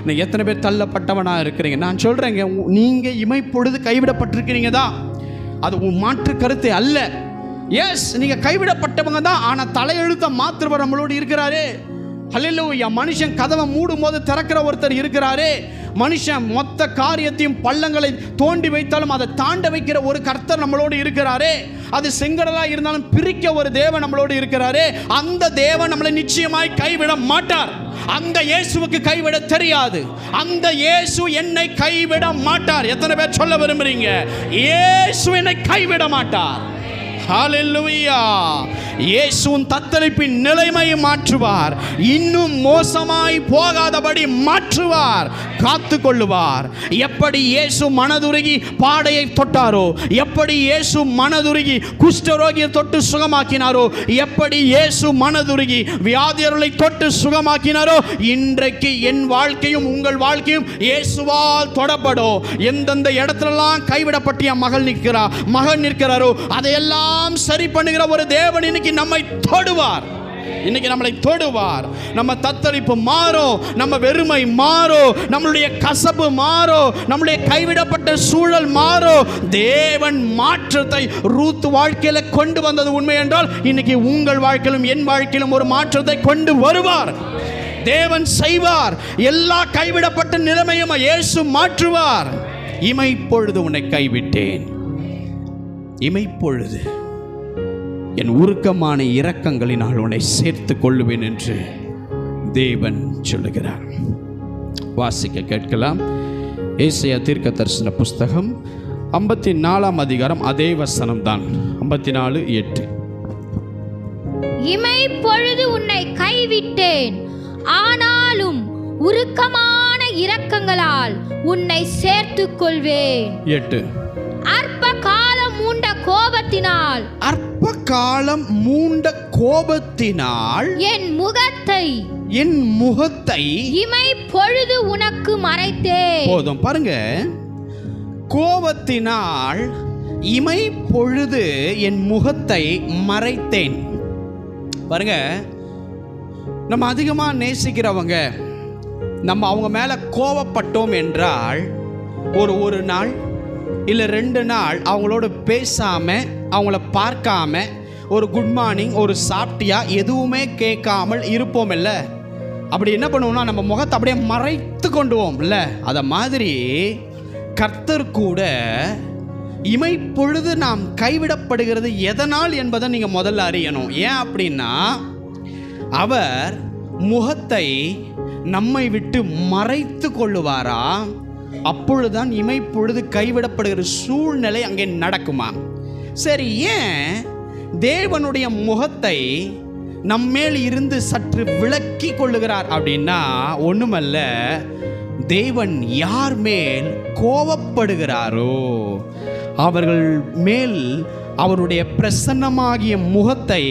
இன்னைக்கு எத்தனை பேர் தள்ளப்பட்டவனாக இருக்கிறீங்க? நான் சொல்கிறேங்க, நீங்கள் இமைப்பொழுது கைவிடப்பட்டிருக்கிறீங்க தான், அது மாற்று கருத்து அல்ல. எஸ், நீங்கள் கைவிடப்பட்டவங்க தான். ஆனால் தலையெழுத்த மாற்றுவர் நம்மளோடு இருக்கிறாரே. ஹல்லேலூயா. மனுஷன் கதவை மூடும் போது திறக்கிற ஒருத்தர் இருக்கிறாரே. மனுஷன் மொத்த காரியத்தையும் பள்ளங்களை தோண்டி வைத்தாலும் அதை தாண்ட வைக்கிற ஒரு கர்த்தர் நம்மளோடு இருக்கிறாரே. அது செங்கடலா இருந்தாலும் பிரிக்க ஒரு தேவன் நம்மளோடு இருக்கிறாரே. அந்த தேவன் நம்மளை நிச்சயமாய் கைவிட மாட்டார். அந்த இயேசுவுக்கு கைவிட தெரியாது. அந்த இயேசு என்னை கைவிட மாட்டார். எத்தனை பேர் சொல்ல விரும்புறீங்க? இயேசு என்னை கைவிட மாட்டார். ஹல்லேலூயா. இயேசுவின் தத்தளிப்பின் நிலைமையை மாற்றுவார். இன்னும் மோசமாய் போகாதபடி மாற்றுவார், காத்து கொள்ளுவார். எப்படி இயேசு மனதுருகி பாடையை தொட்டாரோ, எப்படி இயேசு மனதுருகி குஷ்டரோகியை தொட்டு சுகமாக்கினாரோ, எப்படி இயேசு மனதுருகி வியாதியர்களை தொட்டு சுகமாக்கினாரோ, இன்றைக்கு என் வாழ்க்கையும் உங்கள் வாழ்க்கையும் இயேசுவால் தொடப்படும். எந்தெந்த இடத்துலலாம் கைவிடப்பட்ட மகன் நிற்கிறாரோ அதையெல்லாம் சரி பண்ணுகிற ஒரு தேவன் இன்னைக்கு நம்மை தொடுவார். இன்னைக்கு நம்மளை தொடுவார். நம்ம தத்தளிப்பு மாறும், நம்ம வெறுமை மாறும், நம்மளுடைய கசப்பு மாறும், நம்மளுடைய கைவிடப்பட்ட சூழல் மாறும். தேவன் மாற்றத்தை ரூத் வாழ்க்கையில கொண்டு வந்தது உண்மை என்றால் இன்னைக்கு உங்கள் வாழ்க்கையிலும் என் வாழ்க்கையிலும் ஒரு மாற்றத்தை கொண்டு வருவார். தேவன் செய்வார். எல்லா கைவிடப்பட்ட நிலைமையும் இயேசு மாற்றுவார். இமைப்பொழுது உன்னை கைவிட்டேன், இமைப்பொழுது என் உருக்கமான இரக்கங்களினால் உன்னை சேர்த்து கொள்ளுவேன் என்று தேவன் சொல்லுகிறார். வாசிக்க கேட்கலாம். ஏசாயா தீர்க்கதரிசன புஸ்தகம் 54ஆம் அதிகாரம், அதே வசனம் தான், 54:8. இமைப்பொழுது உன்னை கைவிட்டேன், ஆனாலும் உருக்கமான இரக்கங்களால் உன்னை சேர்த்துக் கொள்வேன். 8. அற்ப காலம் மூண்ட கோபத்தினால், அற்ப காலம் மூண்ட கோபத்தினால் என் முகத்தை இமைப்பொழுது உனக்கு மறைத்தேன். போதும் பாருங்க, கோபத்தினால் இமைப்பொழுது என் முகத்தை மறைத்தேன். பாருங்க, நம்ம அதிகமாக நேசிக்கிறவங்க, நம்ம அவங்க மேலே கோபப்பட்டோம் என்றால் ஒரு நாள் இல்லை 2 நாள் அவங்களோட பேசாமல், அவங்கள பார்க்காம, ஒரு குட் மார்னிங், ஒரு சாப்பிட்டியா எதுவுமே கேட்காமல் இருப்போம் இல்லை? அப்படி என்ன பண்ணுவோம்னா நம்ம முகத்தை அப்படியே மறைத்து கொண்டுவோம் இல்லை? அதை மாதிரி கர்த்தர் கூட இமைப்பொழுது நாம் கைவிடப்படுகிறது எதனால் என்பதை நீங்கள் முதல்ல அறியணும். ஏன் அப்படின்னா, அவர் முகத்தை நம்மை விட்டு மறைத்து கொள்ளுவாரா. அப்பொழுதுதான் இமைப்பொழுது கைவிடப்படுகிற சூழ்நிலை அங்கே நடக்குமா? சரி, ஏன் தேவனுடைய முகத்தை நம்மேல் இருந்து சற்று விலக்கி கொள்ளுகிறார் அப்படின்னா, ஒண்ணுமல்ல, தேவன் யார் மேல் கோபப்படுகிறாரோ அவர்கள் மேல் அவருடைய பிரசன்னமாகிய முகத்தை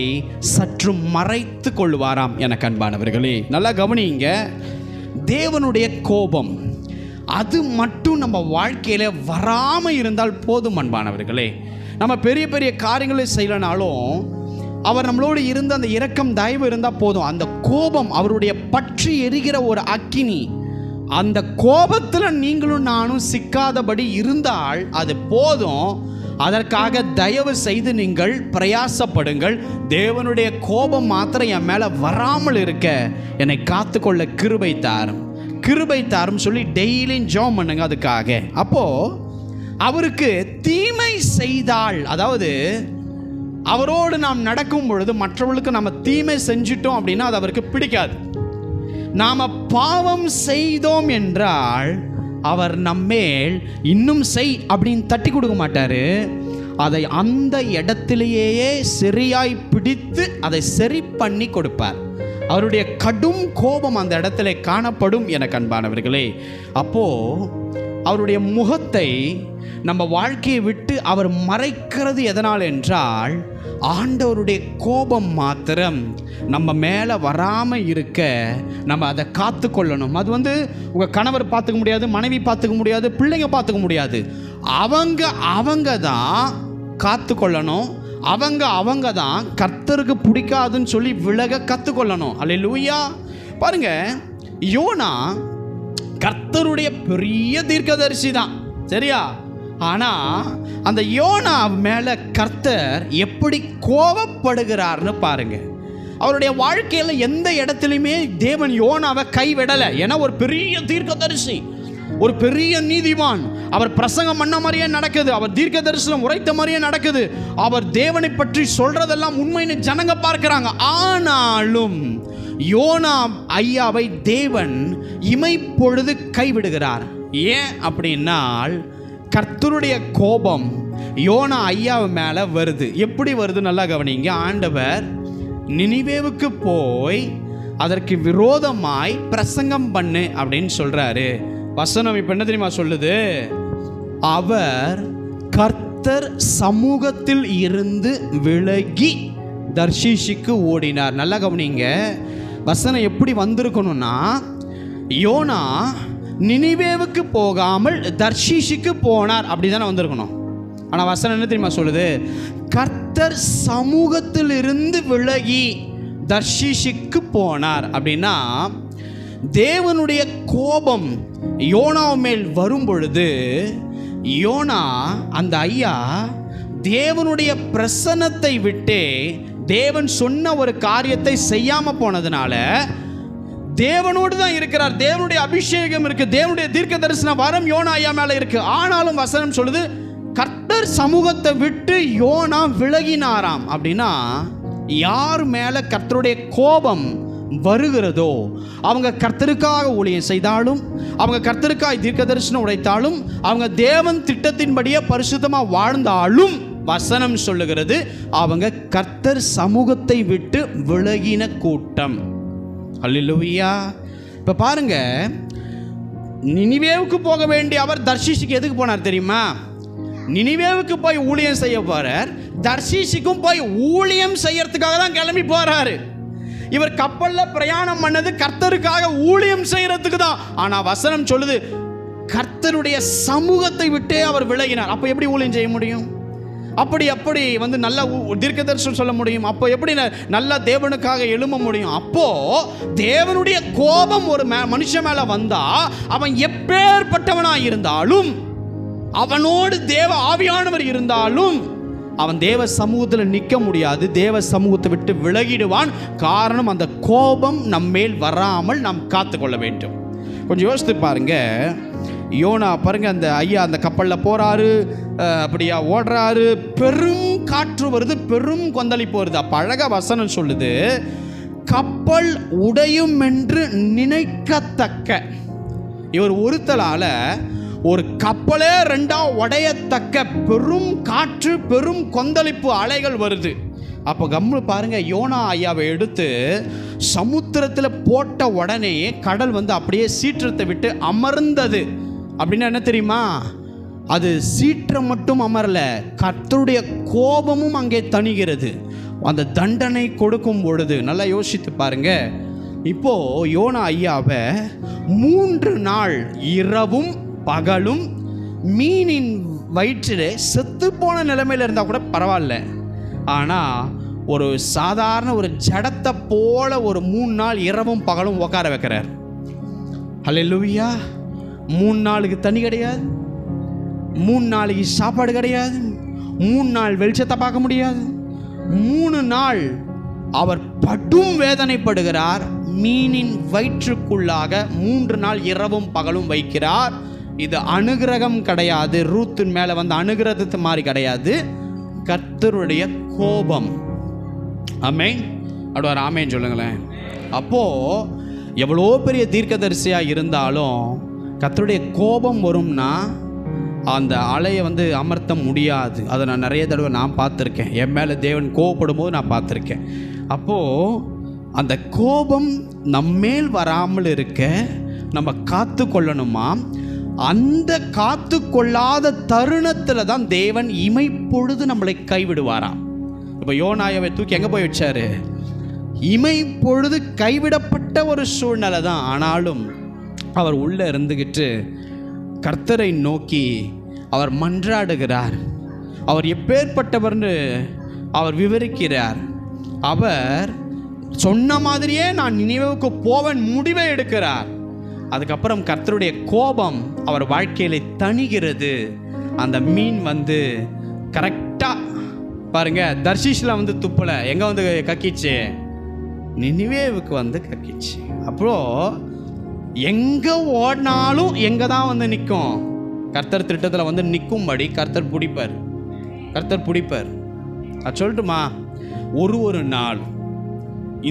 சற்று மறைத்து கொள்வாராம். எனக்கு அன்பானவர்களே, நல்லா கவனிங்க. தேவனுடைய கோபம் அது மட்டும் நம்ம வாழ்க்கையில வராமல் இருந்தால் போதும் அன்பானவர்களே. நம்ம பெரிய பெரிய காரியங்களை செய்யலனாலும் அவர் நம்மளோடு இருந்த அந்த இரக்கம், தயவு இருந்தால் போதும். அந்த கோபம், அவருடைய பற்றி எரிகிற ஒரு அக்கினி அந்த கோபத்தில் நீங்களும் நானும் சிக்காதபடி இருந்தால் அது போதும். அதற்காக தயவு செய்து நீங்கள் பிரயாசப்படுங்கள். தேவனுடைய கோபம் மாத்திரம் என் மேலே வராமல் இருக்க என்னை காத்துக்கொள்ள கிருபை தாரும் சொல்லி டெய்லியும் ஜெபம் பண்ணுங்க அதுக்காக. அப்போ அவருக்கு தீமை செய்தால், அதாவது அவரோடு நாம் நடக்கும் பொழுது மற்றவர்களுக்கு நம்ம தீமை செஞ்சிட்டோம் அப்படின்னா அது அவருக்கு பிடிக்காது. நாம் பாவம் செய்தோம் என்றால் அவர் நம்மேல் இன்னும் செய் அப்படின்னு தட்டி கொடுக்க மாட்டார். அதை அந்த இடத்திலேயே சரியாய் பிடித்து அதை சரி பண்ணி கொடுப்பார். அவருடைய கடும் கோபம் அந்த இடத்துல காணப்படும் எனக்கு அன்பானவர்களே. அப்போ அவருடைய முகத்தை நம்ம வாழ்க்கையை விட்டு அவர் மறைக்கிறது எதனால் என்றால், ஆண்டவருடைய கோபம் மாத்திரம் நம்ம மேலே வராமல் இருக்க நம்ம அதை காத்து கொள்ளணும். அது உங்கள் கணவர் பார்த்துக்க முடியாது, மனைவி பார்த்துக்க முடியாது, பிள்ளைங்க பார்த்துக்க முடியாது. அவங்க தான் காத்து கொள்ளணும். அவங்க தான் கர்த்தருக்கு பிடிக்காதுன்னு சொல்லி விலக கற்றுக்கொள்ளணும். அல்லேலூயா. பாருங்க, யோனா கர்த்தருடைய பெரிய தீர்க்கதரிசி தான், சரியா? ஆனால் அந்த யோனா மேலே கர்த்தர் எப்படி கோபப்படுகிறார்னு பாருங்க. அவருடைய வாழ்க்கையில் எந்த இடத்துலையுமே தேவன் யோனாவை கைவிடலை. ஏன்னா ஒரு பெரிய தீர்க்கதரிசி, ஒரு பெரிய நீதிமான். அவர் பிரசங்கம் பண்ண மாதிரியே நடக்குது, அவர் தீர்க்க தரிசனம் உரைத்த மாதிரியே நடக்குது, அவர் தேவனை பற்றி சொல்றதெல்லாம் உண்மைன்னு ஜனங்க பார்க்கிறாங்க. ஆனாலும் யோனா ஐயாவை தேவன் இமைப்பொழுது கைவிடுகிறார். ஏன் அப்படின்னால், கர்த்தருடைய கோபம் யோனா ஐயாவு மேலே வருது. எப்படி வருது நல்லா கவனிங்க. ஆண்டவர் நினிவேவுக்கு போய் அதற்கு விரோதமாய் பிரசங்கம் பண்ணு அப்படின்னு சொல்றாரு. வசனம் இப்போ என்ன தெரியுமா சொல்லுது? அவர் கர்த்தர் சமூகத்தில் இருந்து விலகி தர்ஷீஷுக்கு ஓடினார். நல்லா கவனிங்க, வசனம் எப்படி வந்திருக்கணும்னா, யோனா நினிவேவுக்கு போகாமல் தர்ஷீஷுக்கு போனார் அப்படி தானே வந்திருக்கணும். ஆனால் வசனம் என்ன தெரியுமா சொல்லுது? கர்த்தர் சமூகத்தில் இருந்து விலகி தர்ஷீஷுக்கு போனார். அப்படின்னா தேவனுடைய கோபம் யோனா மேல் வரும் பொழுது, யோனா அந்த ஐயா தேவனுடைய பிரசன்னத்தை விட்டே தேவன் சொன்ன ஒரு காரியத்தை செய்யாம போனதுனால, தேவனோடு தான் இருக்கிறார், தேவனுடைய அபிஷேகம் இருக்கு, தேவனுடைய தீர்க்க தரிசன வரம் யோனா ஐயா மேல இருக்கு. ஆனாலும் வசனம் சொல்லுது கர்த்தர் சமூகத்தை விட்டு யோனா விலகினாராம். அப்படின்னா யார் மேல கர்த்தருடைய கோபம் வருகிறதோ அவங்க கர்த்தருக்காக ஊழியம் செய்தாலும், அவங்க கர்த்தருக்காக தீர்க்க தரிசனம் உரைத்தாலும், அவங்க தேவன் திட்டத்தின்படியே பரிசுத்தமாக வாழ்ந்தாலும், வசனம் சொல்லுகிறது அவங்க கர்த்தர் சமூகத்தை விட்டு விலகின கூட்டம். அல்லேலூயா. இப்போ பாருங்க, நினிவேவுக்கு போக வேண்டிய அவர் தர்ஷீஷுக்கு எதுக்கு போனார் தெரியுமா? நினிவேவுக்கு போய் ஊழியம் செய்ய போறார். தர்ஷீஷுக்கும் போய் ஊழியம் செய்யறதுக்காக தான் கிளம்பி போறாரு. இவர் கப்பல்ல பிரயாணம் பண்ணது கர்த்தருக்காக ஊழியம் செய்யறதுக்கு தான். ஆனா வசனம் சொல்லுது கர்த்தருடைய சமூகத்தை விட்டே அவர் விலகினார். அப்ப எப்படி ஊழியம் செய்ய முடியும்? அப்படி நல்ல தீர்க்க தரிசனம் சொல்ல முடியும்? அப்போ எப்படி நல்ல தேவனுக்காக எழும்ப முடியும்? அப்போ தேவனுடைய கோபம் ஒரு மனுஷன் மேல வந்தா, அவன் எப்பேற்பட்டவனா இருந்தாலும், அவனோடு தேவ ஆவியானவர் இருந்தாலும், அவன் தேவ சமூகத்தில் நிற்க முடியாது, தேவ சமூகத்தை விட்டு விலகிடுவான். காரணம், அந்த கோபம் நம்மேல் வராமல் நாம் காத்து கொள்ள வேண்டும். கொஞ்சம் யோசித்து பாருங்க. யோனா பாருங்க, அந்த ஐயா அந்த கப்பலில் போறாரு, அப்படியா ஓடுறாரு, பெரும் காற்று வருது, பெரும் கொந்தளிப்பு வருது. அப்போ அழகா வசனம் சொல்லுது, கப்பல் உடையும் என்று நினைக்கத்தக்க, இவர் ஒருத்தலால ஒரு கப்பலே ரெண்டா உடையத்தக்க பெரும் காற்று, பெரும் கொந்தளிப்பு அலைகள் வருது. அப்போ கம்மு பாருங்க, யோனா ஐயாவை எடுத்து சமுத்திரத்தில் போட்ட உடனே கடல் அப்படியே சீற்றத்தை விட்டு அமர்ந்தது. அப்படின்னா என்ன தெரியுமா? அது சீற்றம் மட்டும் அமரல, கர்த்தருடைய கோபமும் அங்கே தணிகிறது. அந்த தண்டனை கொடுக்கும் பொழுது நல்லா யோசித்து பாருங்க. இப்போ யோனா ஐயாவை 3 நாள் இரவும் பகலும் மீனின் வயிற்றிலே செத்து போன நிலைமையில் இருந்தால் கூட பரவாயில்ல, ஆனால் ஒரு சாதாரண ஒரு ஜடத்தை போல ஒரு 3 நாள் இரவும் பகலும் உட்கார வைக்கிறார். ஹல்லேலூயா. 3 நாளுக்கு தண்ணி கிடையாது, 3 நாளைக்கு சாப்பாடு கிடையாது, 3 நாள் வெளிச்சத்தை பார்க்க முடியாது. 3 நாள் அவர் படும் வேதனைப்படுகிறார். மீனின் வயிற்றுக்குள்ளாக 3 நாள் இரவும் பகலும் வைக்கிறார். இது அனுகிரகம் கிடையாது, ரூத்தின் மேலே வந்து அனுகிரகத்து மாதிரி கிடையாது, கர்த்தருடைய கோபம். ஆமென். அடுவார் ஆமேன்னு சொல்லுங்களேன். அப்போது எவ்வளோ பெரிய தீர்க்கதரிசியாக இருந்தாலும் கர்த்தருடைய கோபம் வரும்னா அந்த அலையை வந்து அமர்த்த முடியாது. அதை நான் நிறைய தடவை நான் பார்த்துருக்கேன். என் மேலே தேவன் கோபப்படும் போது நான் பார்த்துருக்கேன். அப்போது அந்த கோபம் நம்மேல் வராமல் இருக்க நம்ம காத்து கொள்ளணுமா? அந்த காத்து கொள்ளாத தருணத்தில் தான் தேவன் இமைப்பொழுது நம்மளை கைவிடுவாராம். இப்போ யோனாயாவை தூக்கி எங்கே போய் வச்சாரு? இமைப்பொழுது கைவிடப்பட்ட ஒரு சூழ்நிலை தான். ஆனாலும் அவர் உள்ளே இருந்துக்கிட்டு கர்த்தரை நோக்கி அவர் மன்றாடுகிறார். அவர் எப்பேற்பட்டவர்னு அவர் விவரிக்கிறார். அவர் சொன்ன மாதிரியே நான் நினைவுக்கு போவன் முடிவை எடுக்கிறார். அதுக்கப்புறம் கர்த்தருடைய கோபம் அவர் வாழ்க்கையில தணிகிறது. அந்த மீன் வந்து கரெக்டாக பாருங்க, தர்ஷீஷில் வந்து துப்பலை, எங்கே வந்து கக்கிச்சு? நினிவேவுக்கு வந்து கக்கிச்சு. அப்புறம் எங்கே ஓடினாலும் எங்கே தான் வந்து நிற்கும்? கர்த்தர் திட்டத்தில் வந்து நிற்கும்படி கர்த்தர் பிடிப்பார். அது சொல்லட்டுமா? ஒரு நாள்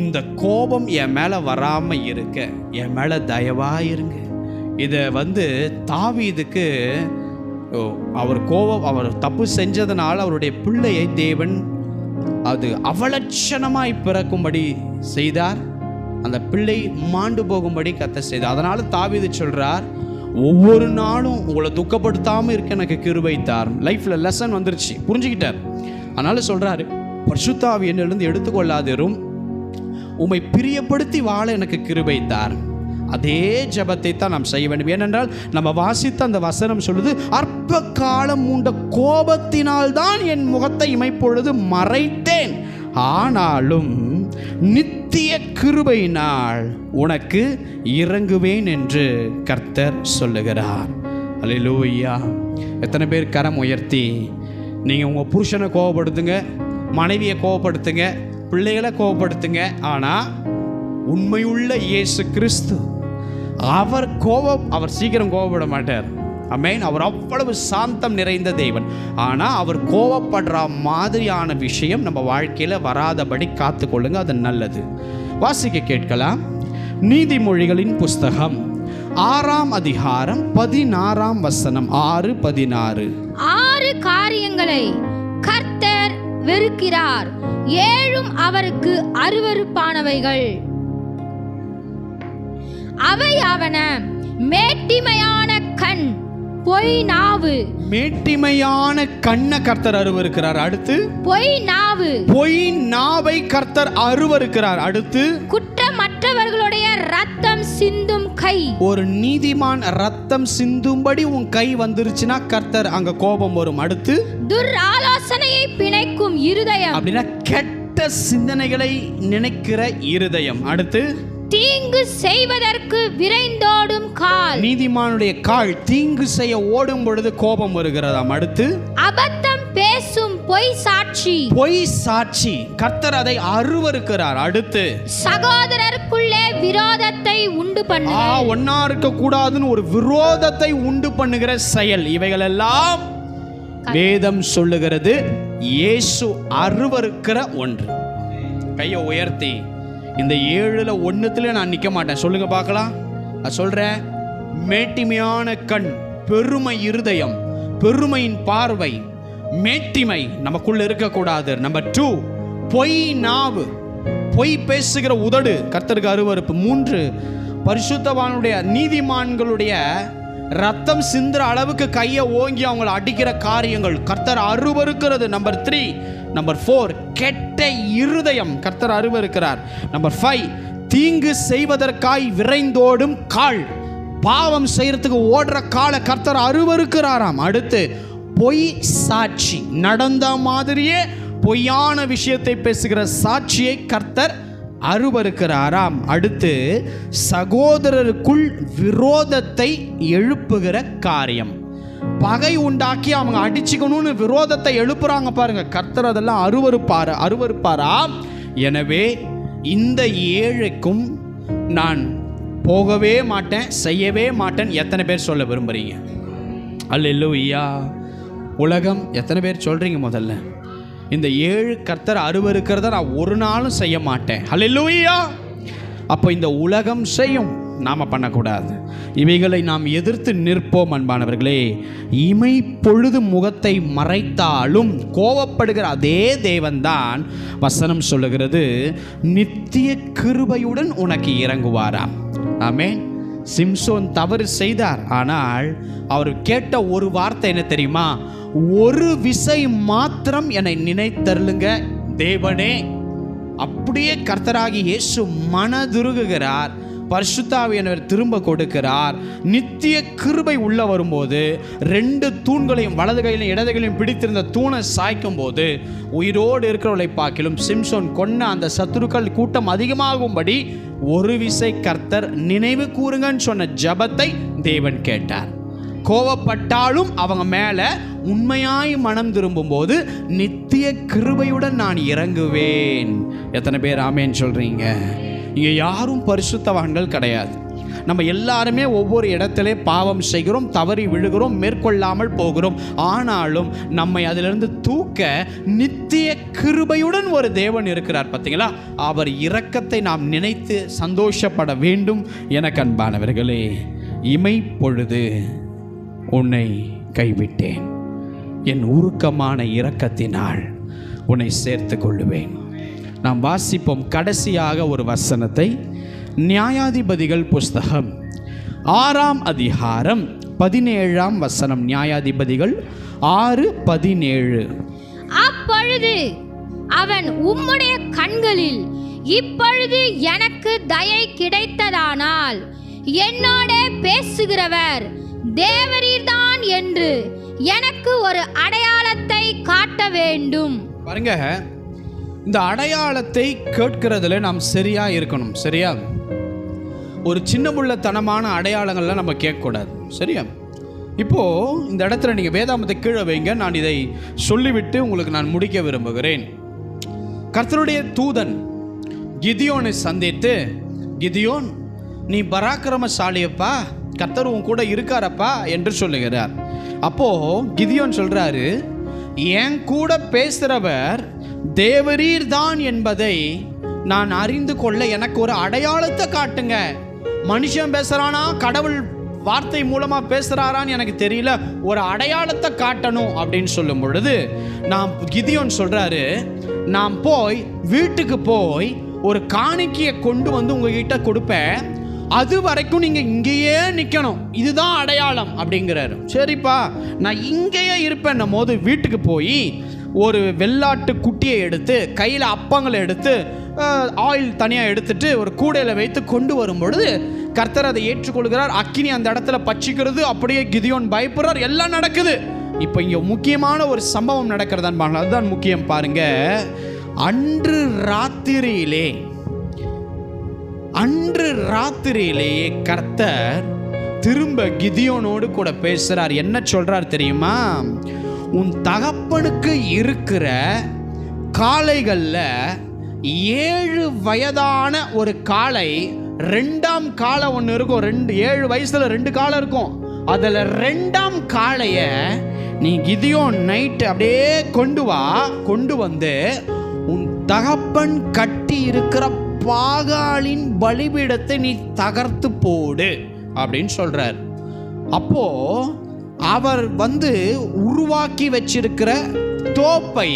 இந்த கோபம் என் மேலே வராமல் இருக்க என் மேலே தயவாக இருங்க. இதை வந்து தாவீதுக்கு அவர் தப்பு செஞ்சதுனால அவருடைய பிள்ளையை தேவன் அது அவலட்சணமாய் பிறக்கும்படி செய்தார். அந்த பிள்ளை மாண்டு போகும்படி கர்த்தர் செய்தார். அதனால தாவீது சொல்றார், ஒவ்வொரு நாளும் உங்களை துக்கப்படுத்தாமல் இருக்க எனக்கு கிருபை தார். லைஃப்ல லெசன் வந்துருச்சு, புரிஞ்சுக்கிட்டார். அதனால சொல்றாரு, பரிசுத்த ஆவி என்னிலிருந்து எடுத்துக்கொள்ளாதிரும், உம்மை பிரியப்படுத்தி வாழ எனக்கு கிருபை தார். அதே ஜெபத்தை தான் நாம் செய்ய வேண்டும். ஏனென்றால் நம்ம வாசித்த அந்த வசனம் சொல்லுது, அற்ப காலம் உண்ட கோபத்தினால் தான் என் முகத்தை இமைப்பொழுது மறைத்தேன், ஆனாலும் நித்திய கிருபையினால் உனக்கு இறங்குவேன் என்று கர்த்தர் சொல்லுகிறார். அல்லேலூயா. எத்தனை பேர் கரம் உயர்த்தி நீங்கள் உங்கள் புருஷனை கோபப்படுத்துங்க, மனைவியை கோபப்படுத்துங்க, பிள்ளைகளை கோபப்படுத்துங்க, ஆனால் உண்மையுள்ள இயேசு கிறிஸ்து அவர் சீக்கிரம் கோபப்பட மாட்டார். ஆமென். அவர் அவ்வளவு சாந்தம் நிறைந்த தேவன். ஆனால் அவர் கோபப்படுற மாதிரியான விஷயம் நம்ம வாழ்க்கையில் வராதபடி காத்து கொள்ளுங்க, அது நல்லது. வாசிக்க கேட்கலாம். நீதிமொழிகளின் புஸ்தகம் 6ஆம் அதிகாரம் 16ஆம் வசனம். 6:16. 6 காரியங்களை கர்த்தர் வெறுக்கிறார், 7 அவருக்கு அருவருப்பானவைகள். அவையாவன மேட்டிமையான கண், பொய் நாவு. மேட்டிமையான கண்ணை கர்த்தர் அருவருக்கிறார். அடுத்து பொய் நாவை கர்த்தர் அருவருக்கிறார். அடுத்து குற்றமற்றவர்களுடைய ரத்தம் சிந்தும் கை. ஒரு நீதிமான் ரத்தம் சிந்தும்படி உன் கை வந்துருச்சுன்னா கர்த்தர் அங்க கோபம் வரும். அடுத்து துர்ஆலோசனையை பிணைக்கும் இருதயம், அப்படின்னா கெட்ட சிந்தனைகளை நினைக்கிற இருதயம். அடுத்து தீங்கு செய்வதற்கு விரைந்தோடும் கால். நீதிமானுடைய கால் தீங்கு செய்ய ஓடும் பொழுது கோபம் வருகிறதாம். அடுத்து அபத்தம் பேசும் பொய் சாட்சி, கர்த்தர் அதை அருவருக்கிறார். அடுத்து சகோதரருக்குள்ளே விரோதத்தை உண்டு பண்ணு. ஒன்னா இருக்க கூடாதுன்னு ஒரு விரோதத்தை உண்டு பண்ணுகிற செயல். இவைகள் எல்லாம் வேதம் சொல்லுகிறது இயேசு அருவருக்கிற ஒன்று. கையை உயர்த்தி இந்த 7ல் 1 நான் நிற்க மாட்டேன். சொல்லுங்க பார்க்கலாம். நான் சொல்றேன், மேட்டிமையான கண், பெருமை இருதயம், பெருமையின் பார்வை, மேட்டிமை நமக்குள்ள இருக்கக்கூடாது. நம்பர் 2, பொய் நாவு, பொய் பேசுகிற உதடு கர்த்தருக்கு அருவருப்பு. 3, பரிசுத்தவானுடைய நீதிமான்களுடைய ரத்தம் சிந்துற அளவுக்கு கையை ஓங்கி அவங்களை அடிக்கிற காரியங்கள் கர்த்தர் அருவருக்கிறது. நம்பர் 3. நம்பர் 4, கெட்ட இருதயம் கர்த்தர் அருவருக்கிறார். நம்பர் 5, தீங்கு செய்வதற்காய் விரைந்தோடும் கால், பாவம் செய்யறதுக்கு ஓடுற காலை கர்த்தர் அருவருக்கிறாராம். அடுத்து பொய் சாட்சி, நடந்த மாதிரியே பொய்யான விஷயத்தை பேசுகிற சாட்சியை கர்த்தர் அருவருக்கிறாராம். அடுத்து சகோதரருக்குள் விரோதத்தை எழுப்புகிற காரியம். பகை உண்டாக்கி அவங்க அடிச்சுக்கணும்னு விரோதத்தை எழுப்புறாங்க பாருங்க. கர்த்தர் அதெல்லாம் அருவருப்பாராம். எனவே இந்த ஏழைக்கும் நான் போகவே மாட்டேன், செய்யவே மாட்டேன். எத்தனை பேர் சொல்ல விரும்புறீங்க? அல்லேலூயா. உலகம் எத்தனை பேர் சொல்றீங்க? முதல்ல இந்த ஏழு கர்த்தர் அருவருக்கிறத நான் ஒரு நாளும் செய்ய மாட்டேன். அல்லேலூயா. அப்போ இந்த உலகம் செய்யும், நாம் பண்ணக்கூடாது. இவைகளை நாம் எதிர்த்து நிற்போம். அன்பானவர்களே, இமை பொழுது முகத்தை மறைத்தாலும் கோபப்படுகிற அதே தேவன்தான் வசனம் சொல்லுகிறது நித்திய கிருபையுடன் உனக்கு இறங்குவாராம். ஆமென். சிம்சோன் தவறு செய்தார், ஆனால் அவர் கேட்ட ஒரு வார்த்தை என்ன தெரியுமா? ஒரு விசை மாத்திரம் என்னை நினைத்தருளுங்க தேவனே. அப்படியே கர்த்தராகி இயேசு மனதுருகுகிறார். பரிசுத்த ஆவியானவர் திரும்ப கொடுக்கிறார். நித்திய கிருபை உள்ள வரும்போது 2 தூண்களையும் வலது கையிலும் இடது கையிலும் பிடித்திருந்த தூணை சாய்க்கும் போது உயிரோடு இருக்கிறவர்களை பார்க்கிலும் சிம்சோன் கொன்ன அந்த சத்துருக்கள் கூட்டம் அதிகமாகும்படி ஒரு விசை கர்த்தர் நினைவு கூறுங்கன்னு சொன்ன ஜபத்தை தேவன் கேட்டார். கோவப்பட்டாலும் அவங்க மேல உண்மையாய் மனம் திரும்பும் போது நித்திய கிருபையுடன் நான் இறங்குவேன். எத்தனை பேர் ஆமேன்னு சொல்றீங்க? இங்க யாரும் பரிசுத்தவான்கள் கிடையாது. நம்ம எல்லாருமே ஒவ்வொரு இடத்திலே பாவம் செய்கிறோம், தவறி விழுகிறோம், மேற்கொள்ளாமல் போகிறோம். ஆனாலும் நம்மை அதிலிருந்து தூக்க நித்திய கிருபையுடன் ஒரு தேவன் இருக்கிறார். பார்த்தீங்களா? அவர் இரக்கத்தை நாம் நினைத்து சந்தோஷப்பட வேண்டும். எனக்கு அன்பானவர்களே, இமை பொழுது உன்னை கைவிட்டேன், என் உருக்கமான இரக்கத்தினால் உன்னை சேர்த்து கொள்ளுவேன். நாம் வாசிப்போம் கடைசியாக ஒரு வசனத்தை. நியாயாதிபதிகள் புஸ்தகம் 6ஆம் அதிகாரம் 17ஆம் வசனம். நியாயாதிபதிகள் 6:17. அப்பொழுது அவன், உம்முடைய கண்களில் இப்பொழுது எனக்கு தயை கிடைத்ததானால் என்னோட பேசுகிறவர் தேவரீர்தான் என்று எனக்கு ஒரு அடையாளத்தை காட்ட வேண்டும். பாருங்க, இந்த அடையாளத்தை கேட்கிறதுல நாம் சரியா இருக்கணும். சரியா? ஒரு சின்ன புள்ளத்தனமான அடையாளங்கள்லாம் நம்ம கேட்கக்கூடாது. சரியா? இப்போ இந்த இடத்துல நீங்க வேதாமத்தை கீழே வைங்க. நான் இதை சொல்லிவிட்டு உங்களுக்கு நான் முடிக்க விரும்புகிறேன். கர்த்தருடைய தூதன் கிதியோனை சந்தித்து, கிதியோன், நீ பராக்கிரமசாலியப்பா, கர்த்தர் உன் கூட இருக்காரப்பா என்று சொல்லுகிறார். அப்போ கிதியோன் சொல்றாரு, என் கூட பேசுறவர் தேவரீர் தான் என்பதை நான் அறிந்து கொள்ள எனக்கு ஒரு அடையாளத்தை காட்டுங்க. மனுஷன் பேசுறானா, கடவுள் வார்த்தை மூலமா பேசுறாரான்னு எனக்கு தெரியல, ஒரு அடையாளத்தை காட்டணும் அப்படின்னு சொல்லும் பொழுது நாம் கிதியோன் சொல்றாரு, நான் போய் வீட்டுக்கு போய் ஒரு காணிக்கையை கொண்டு வந்து உங்ககிட்ட கொடுப்பேன், அது வரைக்கும் நீங்க இங்கேயே நிக்கணும், இதுதான் அடையாளம் அப்படிங்கிறாரு. சரிப்பா, நான் இங்கேயே இருப்பேன் போது வீட்டுக்கு போய் ஒரு வெள்ளாட்டு குட்டியை எடுத்து கையில் அப்பங்களை எடுத்து ஆயில் தனியாக எடுத்துட்டு ஒரு கூடையில் வைத்து கொண்டு வரும் பொழுது கர்த்தர் அதை ஏற்றுக்கொள்கிறார். அக்கினி அந்த இடத்துல பச்சிக்கிறது. அப்படியே கிதியோன் பயப்படுறார். எல்லாம் நடக்குது. இப்போ இங்கே முக்கியமான ஒரு சம்பவம் நடக்கிறதான், அதுதான் முக்கியம். பாருங்க, அன்று ராத்திரியிலேயே கர்த்தர் திரும்ப கிதியோனோடு கூட பேசுறார். என்ன சொல்றார் தெரியுமா? உன் தகப்பனுக்கு இருக்கிற காளைகள்ல 7 வயதான ஒரு காளை, 2ஆம் காளை ஒன்று இருக்கும். 7 வயசுல 2 காளை இருக்கும். அதில் 2ஆம் காளைய நீ கிதியோன் நைட்டு அப்படியே கொண்டு வந்து உன் தகப்பன் கட்டி இருக்கிற பாகாலின் பலிபீடத்தை நீ தகர்த்து போடு அப்படின்னு சொல்றார். அப்போ அவர் உருவாக்கி வச்சிருக்கிற தோப்பை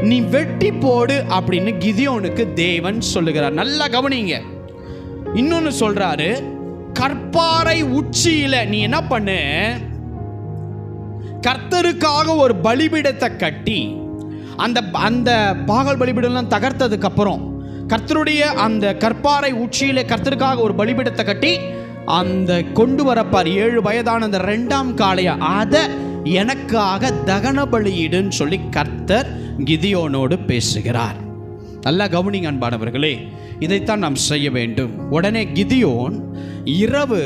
நீ வெட்டி போடு அப்படின்னு கிதியோனுக்கு தேவன் சொல்லுகிறார். நல்லா கவனிங்க. இன்னொன்னு சொல்றாரு, கற்பாறை உச்சியில நீ என்ன பண்ணு, கர்த்தருக்காக ஒரு பலிபீடத்தை கட்டி அந்த பாகால் பலிபீடம் தகர்த்ததுக்கு அப்புறம் கர்த்தருடைய அந்த கற்பாறை உச்சியில கர்த்தருக்காக ஒரு பலிபீடத்தை கட்டி அந்த கொண்டு வரப்பார் 7 வயதான அந்த 2ஆம் காளைய, அதை எனக்காக தகன பலியிடுன்னு சொல்லி கர்த்தர் கிதியோனோடு பேசுகிறார். நல்லா கவனிங்க அன்பானவர்களே, இதைத்தான் நாம் செய்ய வேண்டும். உடனே கிதியோன் இரவு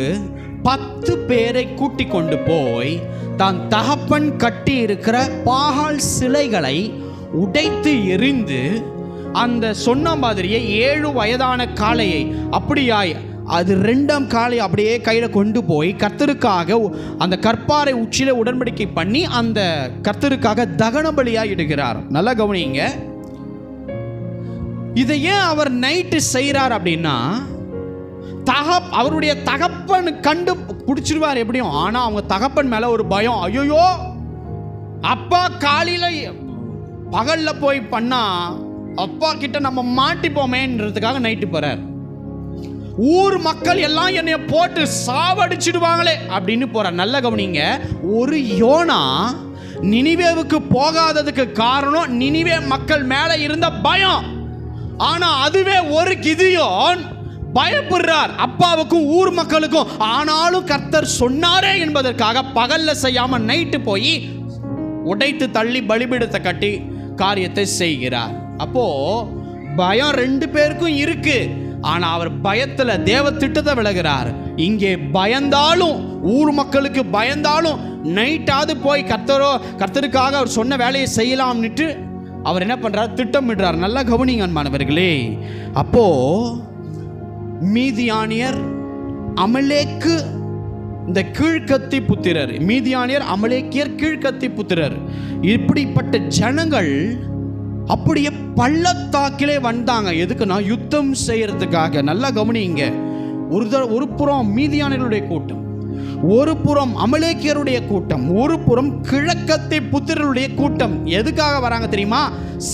10 பேரை கூட்டி கொண்டு போய் தான் தகப்பன் கட்டி இருக்கிற பாகால் சிலைகளை உடைத்து எறிந்து அந்த சொன்ன மாதிரியே 7 வயதான காளையை அப்படியாய் அது 2ஆம் காளை அப்படியே கையில் கொண்டு போய் கர்த்தருக்காக அந்த கற்பாறை உச்சியில உடன்படிக்கை பண்ணி அந்த கர்த்தருக்காக தகன பலியாய் இடுகிறார். நல்லா கவனிங்க. இதை ஏன் அவர் நைட்டு செய்கிறார் அப்படின்னா, அவருடைய தகப்பன் கண்டு பிடிச்சிருவார் எப்படியும். ஆனால் அவங்க தகப்பன் மேலே ஒரு பயம். ஐயோ, அப்பா காலையில் பகலில் போய் பண்ணா அப்பா கிட்ட நம்ம மாட்டிப்போமேன்றதுக்காக நைட்டு போகிறார். ஊர் மக்கள் எல்லாம் என்னைய போட்டு சாவடிச்சிடுவாங்களே அப்படின்னு போகிறார். நல்ல கவனிங்க. ஒரு யோனா நினிவேவுக்கு போகாததுக்கு காரணம் நினிவே மக்கள் மேலே இருந்த பயம். ஆனா அதுவே ஒரு கிதியோன் பயப்படுறார் அப்பாவுக்கும் ஊர் மக்களுக்கும். ஆனாலும் கர்த்தர் சொன்னாரே என்பதற்காக பகல்ல செய்யாம நைட்டு போய் உடைத்து தள்ளி பலிபீடத்தை கட்டி காரியத்தை செய்கிறார். அப்போ பயம் 2 பேருக்கும் இருக்கு. ஆனா அவர் பயத்துல தேவ திட்டத்தை விலகிறார். இங்கே பயந்தாலும் ஊர் மக்களுக்கு பயந்தாலும் நைட்டாவது போய் கர்த்தருக்காக அவர் சொன்ன வேலையை செய்யலாம்னுட்டு அவர் என்ன பண்றார், திட்டமிடுறார். நல்லா கவனிங்க அன்பானவர்களே. அப்போ மீதியானியர் அமலேக்கு இந்த கீழ்கத்தி புத்திரர், மீதியானியர் அமலேக்கியர் கீழ்கத்தி புத்திரர், இப்படிப்பட்ட ஜனங்கள் அப்படியே பள்ளத்தாக்கிலே வந்தாங்க. எதுக்குன்னா யுத்தம் செய்யறதுக்காக. நல்லா கவனிங்க. ஒரு புறம் மீதியானியருடைய கூட்டம், ஒரு புறம் அமலேக்கியருடைய கூட்டம், ஒரு புறம் கிழக்கத்தை புத்திரருடைய கூட்டம். எதுக்காக வராங்க தெரியுமா?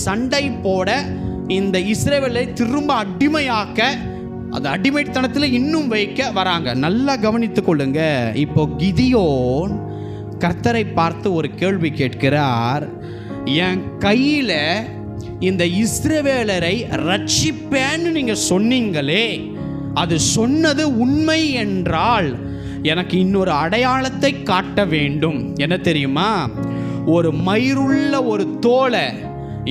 சண்டை போட, இந்த இஸ்ரவேலை திரும்ப அடிமையாக்க, அது அடிமைத்தனத்தில் இன்னும் வைக்க வராங்க. நல்லா கவனித்துக் கொள்ளுங்க. இப்போ கிதியோன் கர்த்தரை பார்த்து ஒரு கேள்வி கேட்கிறார். என் கையில இந்த இஸ்ரவேலரை ரட்சிப்பேன்னு நீங்க சொன்னீங்களே, அது சொன்னது உண்மை என்றால் எனக்கு இன்னொரு அடையாளத்தை காட்ட வேண்டும். என்ன தெரியுமா? ஒரு மயிருள்ள ஒரு தோலை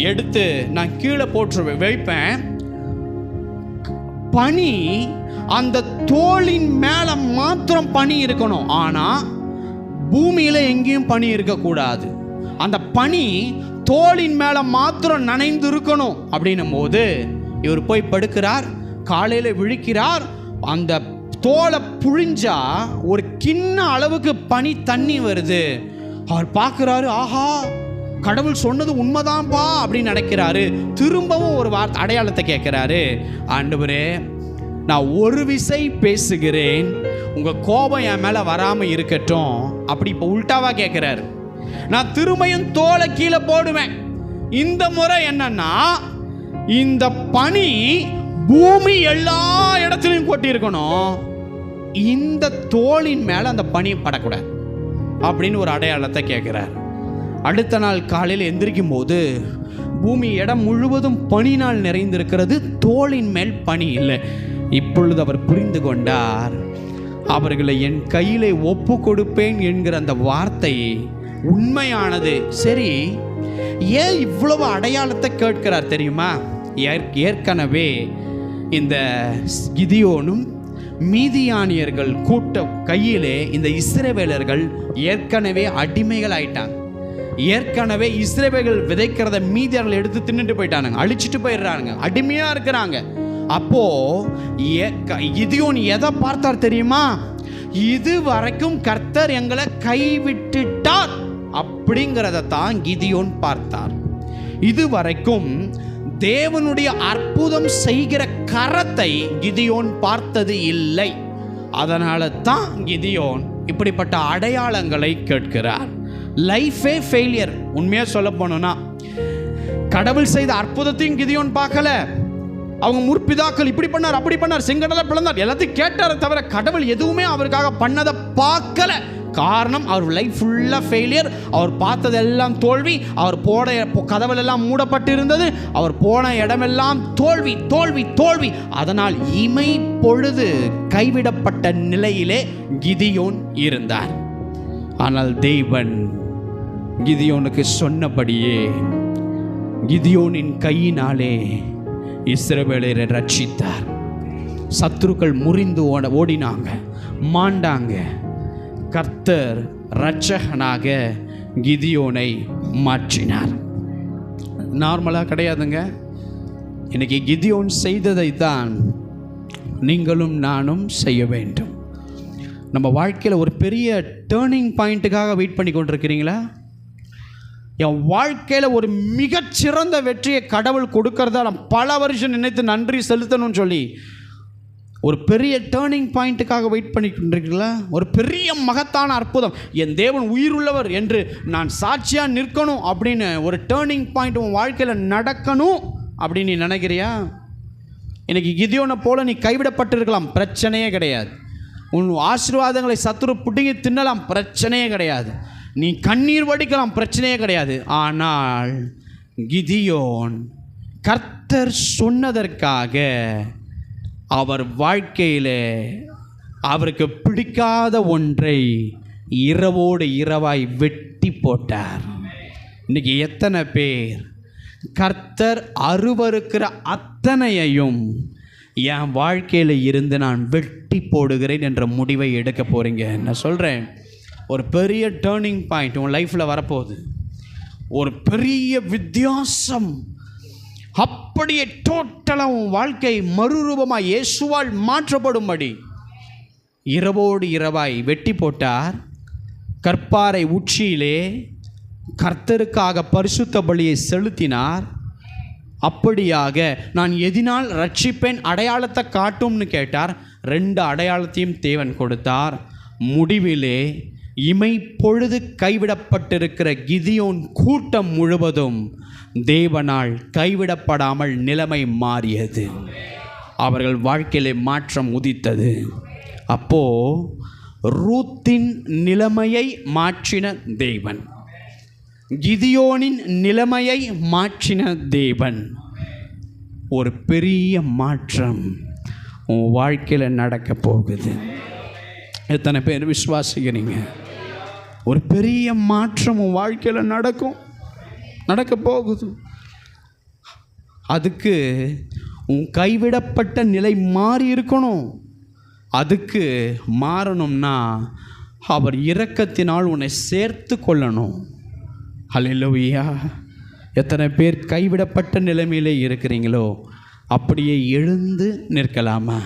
எடுத்து நான் கீழே போட்டு வைப்பேன். பனி அந்த தோலின் மேல மாத்திரம் பனி இருக்கணும். ஆனா பூமியில எங்கேயும் பனி இருக்கக்கூடாது. அந்த பனி தோலின் மேல மாத்திரம் நனைந்து இருக்கணும். அப்படின்னும் போது இவர் போய் படுக்கிறார். காலையில விழிக்கிறார். அந்த தோலை புழிஞ்சா ஒரு கிண்ண அளவுக்கு பனி தண்ணி வருது. அவர் பார்க்கிறாரு, ஆஹா, கடவுள் சொன்னது உண்மைதான்ப்பா அப்படின்னு நினைக்கிறாரு. திரும்பவும் ஒரு வார்த்தை அடையாளத்தை கேட்கிறாரு. ஆண்டவரே, நான் ஒரு விசை பேசுகிறேன், உங்க கோபம் என் மேல வராம இருக்கட்டும். அப்படி இப்ப உல்டாவா கேட்கிறாரு. நான் திரும்பியும் தோலை கீழே போடுவேன். இந்த முறை என்னன்னா, இந்த பனி பூமி எல்லா இடத்துலையும் கொட்டி இருக்கணும், இந்த தோலின் மேல அந்த பனி படக்கூடாது அப்படின்னு ஒரு அடையாளத்தை கேட்கிறார். அடுத்த நாள் காலையில் எந்திரிக்கும் போது பூமி இடம் முழுவதும் பனினால் நிறைந்திருக்கிறது, தோளின் மேல் பனி இல்லை. இப்பொழுது அவர் புரிந்து கொண்டார், அவர்களை என் கையிலே ஒப்பு கொடுப்பேன் என்கிற அந்த வார்த்தை உண்மையானது. சரி, ஏன் இவ்வளவு அடையாளத்தை கேட்கிறார் தெரியுமா? ஏற்கனவே இந்த கிதியோனும் மீதியானியர்கள் கூட்டம் கையிலே இந்த இஸ்ரவேலர்கள் ஏற்கனவே அடிமைகள் ஆயிட்டாங்க. ஏற்கனவே இஸ்ரவேலர்கள் விதைக்கிறத மீதியானர்கள் எடுத்து தின்னுட்டு போயிட்டானுங்க, அழிச்சிட்டு போயிடுறாங்க, அடிமையா இருக்கிறாங்க. அப்போ கிதியோன் எதை பார்த்தார் தெரியுமா? இது வரைக்கும் கர்த்தர் எங்களை கைவிட்டுட்டார் அப்படிங்கிறத தான் கிதியோன் பார்த்தார். இதுவரைக்கும் தேவனுடைய அற்புதம் செய்கிற கரத்தை கிதியோன் பார்த்தது இல்லை. அதனால தான் கிதியோன் இப்படிப்பட்ட அடையாளங்களை கேட்கிறார். லைஃபே ஃபெயிலியர். உண்மையா சொல்ல போனோம்னா, கடவுள் செய்த அற்புதத்தையும் கிதியோன் பார்க்கல. அவங்க முற்பிதாக்கள் இப்படி பண்ணார், அப்படி பண்ணார், செங்கடலை பிளந்தார், எல்லாத்தையும் கேட்டார தவிர கடவுள் எதுவுமே அவருக்காக பண்ணதை பார்க்கல. காரணம், அவர் லைஃப் ஃபுல்லாக ஃபெயிலியர். அவர் பார்த்ததெல்லாம் தோல்வி. அவர் போன கதவுலெல்லாம் மூடப்பட்டு இருந்தது. அவர் போன இடமெல்லாம் தோல்வி, தோல்வி, தோல்வி. அதனால் இமை பொழுது கைவிடப்பட்ட நிலையிலே கிதியோன் இருந்தார். ஆனால் தேவன் கிதியோனுக்கு சொன்னபடியே கிதியோனின் கையினாலே இஸ்ரவேலரை ரட்சித்தார். சத்துருக்கள் முறிந்து ஓடினாங்க, மாண்டாங்க. கர்த்தர் இரட்சகனாக கிதியோனை மாற்றினார். நார்மலாக கிடையாதுங்க. இன்னைக்கு கிதியோன் செய்ததை தான் நீங்களும் நானும் செய்ய வேண்டும். நம்ம வாழ்க்கையில் ஒரு பெரிய டேர்னிங் பாயிண்ட்டுக்காக வெயிட் பண்ணி கொண்டிருக்கிறீங்களா? என் வாழ்க்கையில் ஒரு மிகச்சிறந்த வெற்றியை கடவுள் கொடுக்கறதா நான் பல வருஷம் நினைத்து நன்றி செலுத்தணும்னு சொல்லி ஒரு பெரிய டேர்னிங் பாயிண்ட்டுக்காக வெயிட் பண்ணி கொண்டிருக்கீங்களா? ஒரு பெரிய மகத்தான அற்புதம், என் தேவன் உயிருள்ளவர் என்று நான் சாட்சியாக நிற்கணும் அப்படின்னு ஒரு டேர்னிங் பாயிண்ட் உன் வாழ்க்கையில் நடக்கணும் அப்படின்னு நீ நினைக்கிறியா? இன்னைக்கு கிதியோனை போல நீ கைவிடப்பட்டிருக்கலாம், பிரச்சனையே கிடையாது. உன் ஆசீர்வாதங்களை சத்துரு பிடுங்கி தின்னலாம், பிரச்சனையே கிடையாது. நீ கண்ணீர் வடிக்கலாம், பிரச்சனையே கிடையாது. ஆனால் கிதியோன் கர்த்தர் சொன்னதற்காக அவர் வாழ்க்கையில் அவருக்கு பிடிக்காத ஒன்றை இரவோடு இரவாய் வெட்டி போட்டார். இன்னைக்கு எத்தனை பேர் கர்த்தர் அருவருக்கிற அத்தனையையும் என் வாழ்க்கையில் இருந்து நான் வெட்டி போடுகிறேன் என்ற முடிவை எடுக்க போகிறீங்க? நான் சொல்கிறேன், ஒரு பெரிய டேர்னிங் பாயிண்ட் உன் லைஃப்பில் வரப்போகுது. ஒரு பெரிய வித்தியாசம், அப்படியே டோட்டலாக உன் வாழ்க்கை மறுரூபமாக இயேசுவால் மாற்றப்படும்படி இரவோடு இரவாய் வெட்டி போட்டார். கற்பாறை உச்சியிலே கர்த்தருக்காக பரிசுத்த பலியை செலுத்தினார். அப்படியாக நான் எதினால் ரட்சிப்பேன், அடையாளத்தை காட்டும்னு கேட்டார். 2 அடையாளத்தையும் தேவன் கொடுத்தார். முடிவிலே இமைப்பொழுது கைவிடப்பட்டிருக்கிற கிதியோன் கூட்டம் முழுவதும் தேவனால் கைவிடப்படாமல் நிலைமை மாறியது. அவர்கள் வாழ்க்கையிலே மாற்றம் உதித்தது. அப்போ ரூத்தின் நிலைமையை மாற்றின தேவன், கிதியோனின் நிலைமையை மாற்றின தேவன். ஒரு பெரிய மாற்றம் உன் வாழ்க்கையில் நடக்க போகுது. எத்தனை பேர் விசுவாசிக்கிறீங்க? ஒரு பெரிய மாற்றம் உன் வாழ்க்கையில் நடக்க போகுது. அதுக்கு உன் கைவிடப்பட்ட நிலை மாறி இருக்கணும். அதுக்கு மாறணும்னா அவர் இரக்கத்தினால் உன்னை சேர்த்து கொள்ளணும். ஹல்லேலூயா! எத்தனை பேர் கைவிடப்பட்ட நிலைமையிலே இருக்கிறீங்களோ அப்படியே எழுந்து நிற்கலாமா?